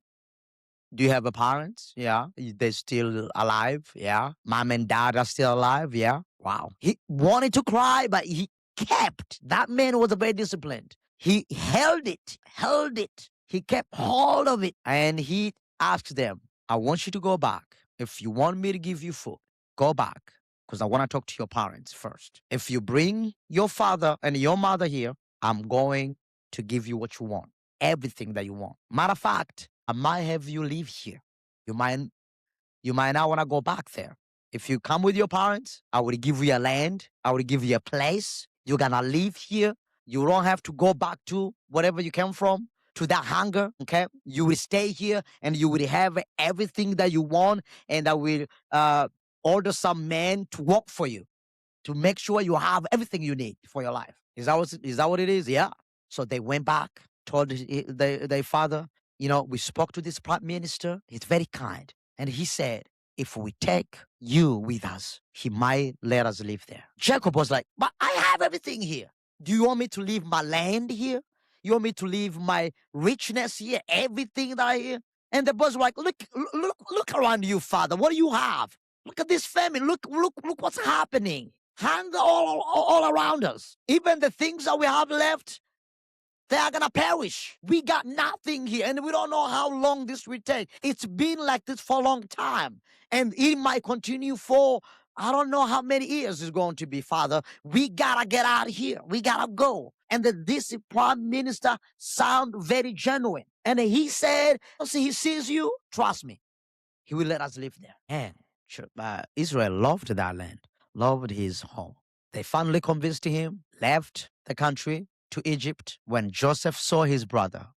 do you have a parents? Yeah. They're still alive? Yeah. Mom and dad are still alive? Yeah. Wow. He wanted to cry, but he kept. That man was very disciplined. He held it. He kept hold of it. And he asked them, I want you to go back. If you want me to give you food, go back. Because I want to talk to your parents first. If you bring your father and your mother here, I'm going to give you what you want. Everything that you want. Matter of fact, I might have you live here. You might not want to go back there. If you come with your parents, I will give you a land. I will give you a place. You're going to live here. You don't have to go back to wherever you came from, to that hunger, okay? You will stay here and you will have everything that you want, and I will order some men to work for you to make sure you have everything you need for your life. Is that what it is? Yeah. So they went back, told their father, we spoke to this prime minister. He's very kind. And he said, if we take you with us, he might let us live there. Jacob was like, but I have everything here. Do you want me to leave my land here? You want me to leave my richness here? Everything that I hear? And the boys were like, look around you, father. What do you have? Look at this famine. Look what's happening. Hunger all around us. Even the things that we have left, they are going to perish. We got nothing here, and we don't know how long this will take. It's been like this for a long time, and it might continue for, I don't know how many years it's going to be, Father. We got to get out of here. We got to go. And this prime minister sound very genuine. And he said, see, he sees you, trust me, he will let us live there. And Israel loved that land, loved his home. They finally convinced him, left the country to Egypt. When Joseph saw his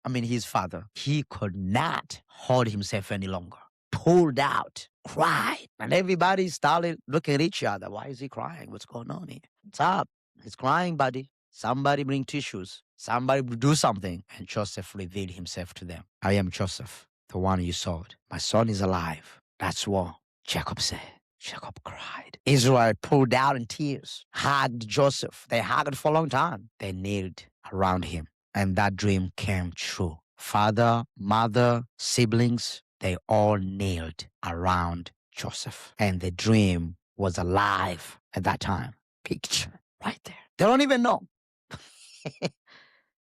his father, he could not hold himself any longer. Pulled out, cried. And everybody started looking at each other. Why is he crying? What's going on here? What's up? He's crying, buddy. Somebody bring tissues. Somebody do something. And Joseph revealed himself to them. I am Joseph, the one you sold. My son is alive. That's what Jacob said. Jacob cried. Israel pulled out in tears, hugged Joseph. They hugged for a long time. They kneeled around him. And that dream came true. Father, mother, siblings, they all kneeled around Joseph. And the dream was alive at that time. Picture right there. They don't even know.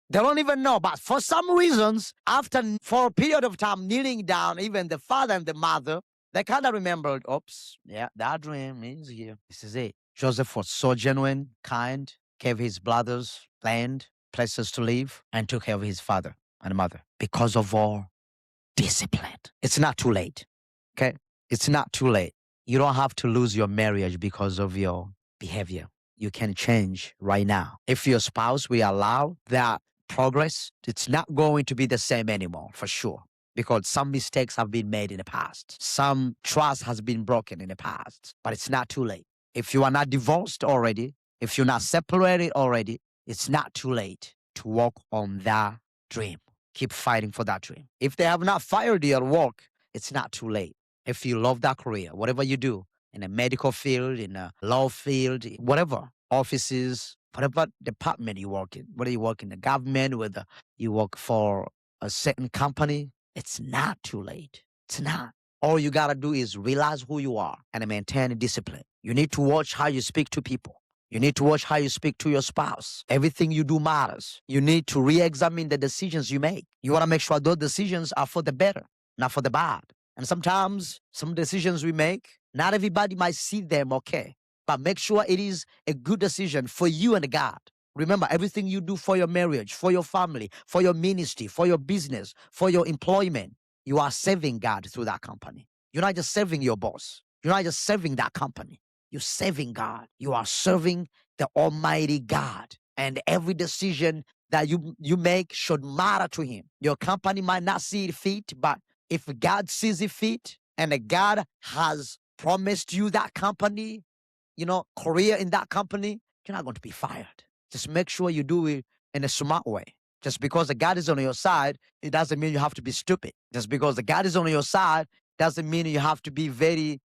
They don't even know. But for some reasons, for a period of time kneeling down, even the father and the mother, they kind of remembered, oops, yeah, that dream is here. This is it. Joseph was so genuine, kind, gave his brothers land, places to live, and took care of his father and mother because of all discipline. It's not too late. Okay? It's not too late. You don't have to lose your marriage because of your behavior. You can change right now. If your spouse will allow that progress, it's not going to be the same anymore, for sure. Because some mistakes have been made in the past. Some trust has been broken in the past. But it's not too late. If you are not divorced already, if you're not separated already, it's not too late to work on that dream. Keep fighting for that dream. If they have not fired you at work, it's not too late. If you love that career, whatever you do, in a medical field, in a law field, whatever, offices, whatever department you work in, whether you work in the government, whether you work for a certain company, it's not too late. It's not. All you got to do is realize who you are and maintain discipline. You need to watch how you speak to people. You need to watch how you speak to your spouse. Everything you do matters. You need to re-examine the decisions you make. You want to make sure those decisions are for the better, not for the bad. And sometimes some decisions we make, not everybody might see them okay, but make sure it is a good decision for you and God. Remember, everything you do for your marriage, for your family, for your ministry, for your business, for your employment, you are serving God through that company. You're not just serving your boss. You're not just serving that company. You're serving God. You are serving the Almighty God. And every decision that you make should matter to Him. Your company might not see it fit, but if God sees it fit and God has promised you that company, career in that company, you're not going to be fired. Just make sure you do it in a smart way. Just because the God is on your side, it doesn't mean you have to be stupid. Just because the God is on your side doesn't mean you have to be very,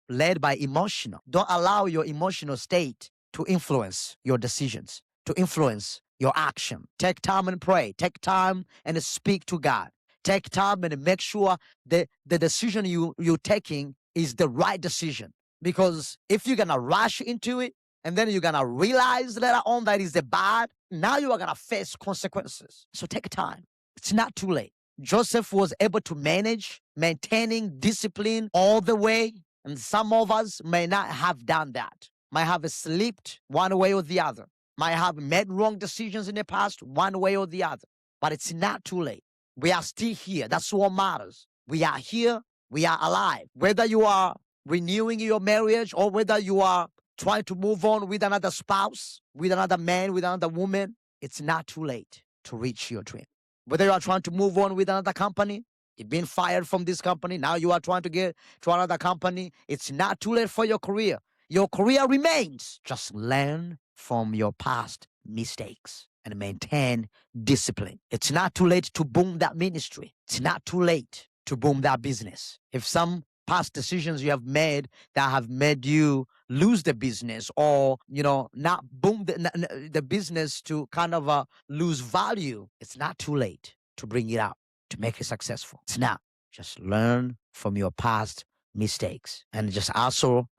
led by emotional. Don't allow your emotional state to influence your decisions, to influence your action. Take time and pray. Take time and speak to God. Take time and make sure that the decision you're taking is the right decision. Because if you're going to rush into it and then you're going to realize later on that is the bad, now you are going to face consequences. So take time. It's not too late. Joseph was able to manage maintaining discipline all the way. And some of us may not have done that, might have slipped one way or the other, might have made wrong decisions in the past one way or the other. But it's not too late. We are still here. That's what matters. We are here. We are alive. Whether you are renewing your marriage or whether you are trying to move on with another spouse, with another man, with another woman, it's not too late to reach your dream. Whether you are trying to move on with another company, you've been fired from this company, now you are trying to get to another company, it's not too late for your career. Your career remains. Just learn from your past mistakes and maintain discipline. It's not too late to boom that ministry. It's not too late to boom that business. If some past decisions you have made that have made you lose the business or, not boom the business to kind of lose value, it's not too late to bring it out, to make it successful. It's not. Just learn from your past mistakes. And just also,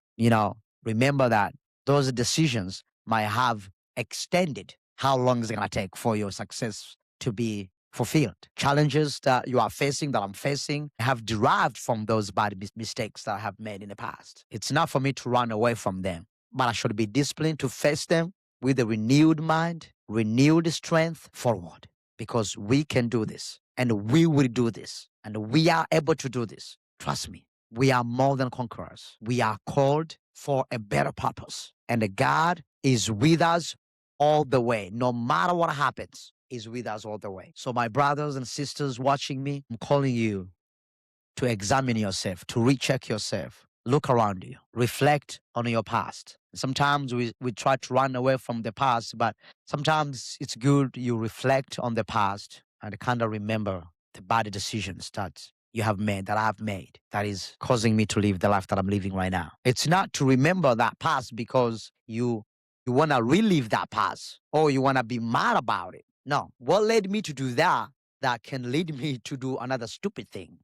remember that those decisions might have extended how long is it going to take for your success to be fulfilled. Challenges that you are facing, that I'm facing, have derived from those bad mistakes that I have made in the past. It's not for me to run away from them, but I should be disciplined to face them with a renewed mind, renewed strength forward, because we can do this. and we will do this. And we are able to do this. Trust me, we are more than conquerors. We are called for a better purpose. And God is with us all the way. No matter what happens, is with us all the way. So my brothers and sisters watching me, I'm calling you to examine yourself, to recheck yourself. Look around you, reflect on your past. Sometimes we try to run away from the past, but sometimes it's good you reflect on the past and kind of remember the bad decisions that you have made, that I have made, that is causing me to live the life that I'm living right now. It's not to remember that past because you want to relive that past or you want to be mad about it. No, what led me to do that can lead me to do another stupid thing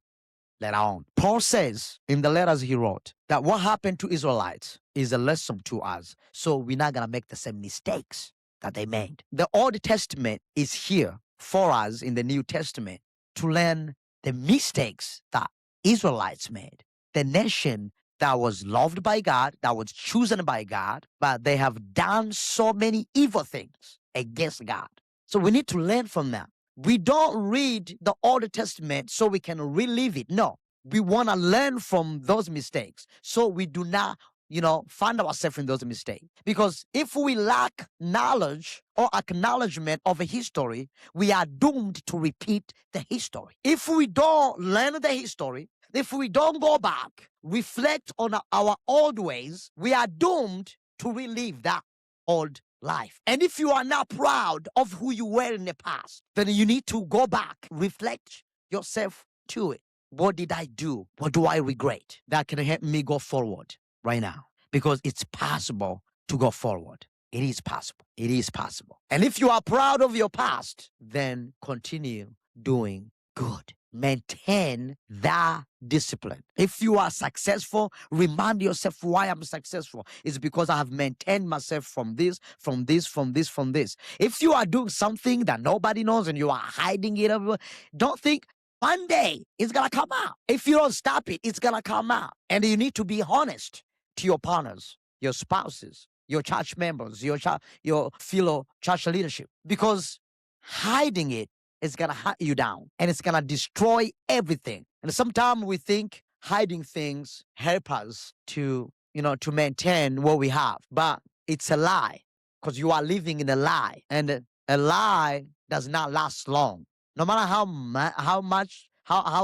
later on. Paul says in the letters he wrote that what happened to Israelites is a lesson to us. So we're not going to make the same mistakes that they made. The Old Testament is here for us in the New Testament to learn the mistakes that Israelites made. The nation that was loved by God, that was chosen by God, but they have done so many evil things against God. So we need to learn from them. We don't read the Old Testament so we can relive it. No, we want to learn from those mistakes so we do not, find ourselves in those mistakes. Because if we lack knowledge or acknowledgement of a history, we are doomed to repeat the history. If we don't learn the history, if we don't go back, reflect on our old ways, we are doomed to relive that old life. And if you are not proud of who you were in the past, then you need to go back, reflect yourself to it. What did I do? What do I regret? That can help me go forward right now because it's possible to go forward. It is possible. It is possible. And if you are proud of your past, then continue doing good. Maintain that discipline. If you are successful, remind yourself why I'm successful. It's because I have maintained myself from this, from this, from this, from this. If you are doing something that nobody knows and you are hiding it everywhere, don't think one day it's going to come out. If you don't stop it, it's going to come out. And you need to be honest to your partners, your spouses, your church members, your fellow church leadership, because hiding it is going to hunt you down and it's going to destroy everything. And sometimes we think hiding things help us to maintain what we have, but it's a lie because you are living in a lie, and a lie does not last long. No matter how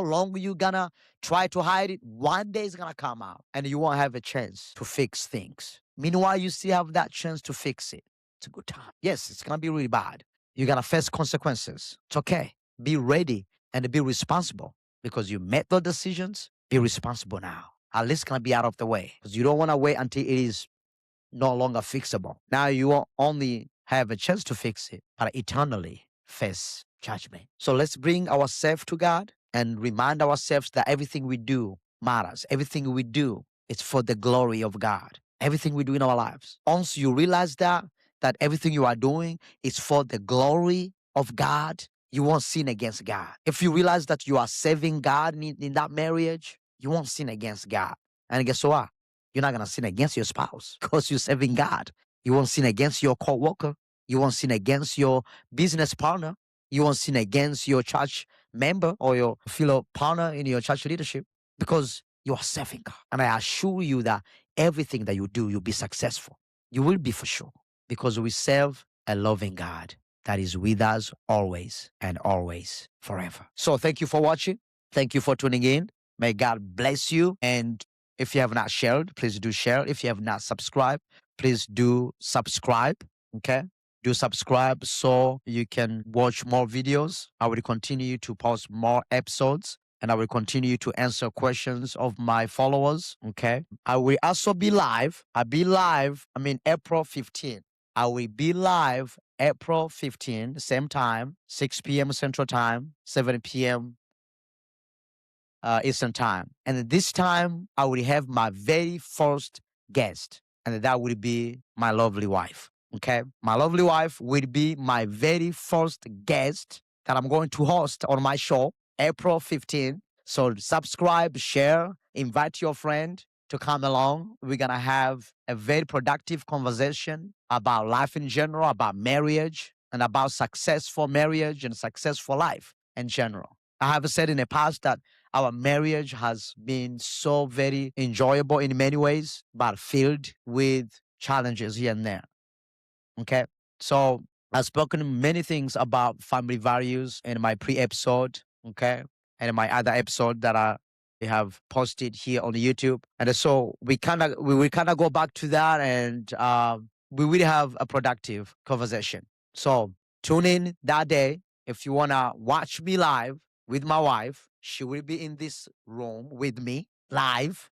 long you gonna try to hide it, one day it's gonna come out and you won't have a chance to fix things. Meanwhile, you still have that chance to fix it. It's a good time. Yes, it's gonna be really bad. You're gonna face consequences. It's okay. Be ready and be responsible because you made those decisions. Be responsible now. At least gonna be out of the way because you don't want to wait until it is no longer fixable. Now you won't only have a chance to fix it, but eternally face judgment. So let's bring ourselves to God and remind ourselves that everything we do matters. Everything we do is for the glory of God. Everything we do in our lives. Once you realize that everything you are doing is for the glory of God, you won't sin against God. If you realize that you are serving God in that marriage, you won't sin against God. And guess what? You're not going to sin against your spouse because you're serving God. You won't sin against your co-worker. You won't sin against your business partner. You won't sin against your church member or your fellow partner in your church leadership because you are serving God. And I assure you that everything that you do, you'll be successful. You will be for sure because we serve a loving God that is with us always and always forever. So thank you for watching. Thank you for tuning in. May God bless you. And if you have not shared, please do share. If you have not subscribed, please do subscribe. Okay? Do subscribe so you can watch more videos. I will continue to post more episodes and I will continue to answer questions of my followers. Okay? I will also be live. April 15th. I will be live April 15th, same time, 6 p.m. Central Time, 7 p.m. Eastern Time. And this time, I will have my very first guest, and that will be my lovely wife. Okay? My lovely wife will be my very first guest that I'm going to host on my show, April 15th. So subscribe, share, invite your friend to come along. We're going to have a very productive conversation about life in general, about marriage, and about successful marriage and successful life in general. I have said in the past that our marriage has been so very enjoyable in many ways, but filled with challenges here and there. Okay. So I've spoken many things about family values in my pre-episode. Okay. And in my other episode that I have posted here on YouTube. And so we kind of go back to that, and we really have a productive conversation. So tune in that day if you wanna watch me live with my wife. She will be in this room with me live.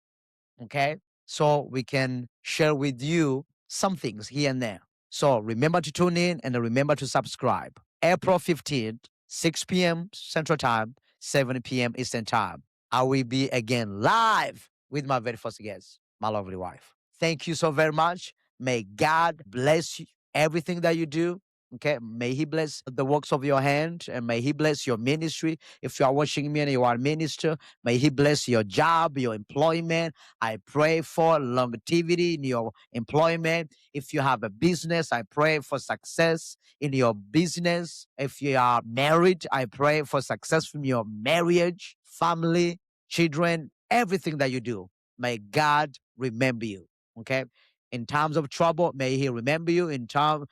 Okay. So we can share with you some things here and there. So remember to tune in and remember to subscribe. April 15th, 6 p.m. Central Time, 7 p.m. Eastern Time. I will be again live with my very first guest, my lovely wife. Thank you so very much. May God bless you, everything that you do. Okay. May He bless the works of your hand, and may He bless your ministry. If you are watching me and you are a minister, may He bless your job, your employment. I pray for longevity in your employment. If you have a business, I pray for success in your business. If you are married, I pray for success from your marriage, family, children, everything that you do. May God remember you. Okay. In times of trouble, may He remember you. In time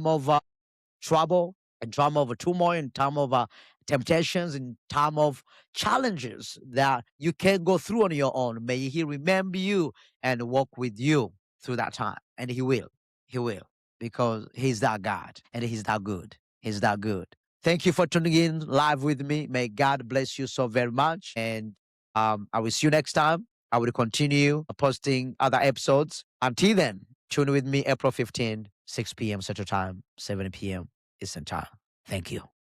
of trouble, in time of turmoil, in time of temptations, in time of challenges that you can't go through on your own. May He remember you and walk with you through that time. And He will. He will. Because He's that God and He's that good. He's that good. Thank you for tuning in live with me. May God bless you so very much. And I will see you next time. I will continue posting other episodes. Until then, tune with me April 15th, 6 p.m. Central Time, 7 p.m. Eastern Time. Thank you.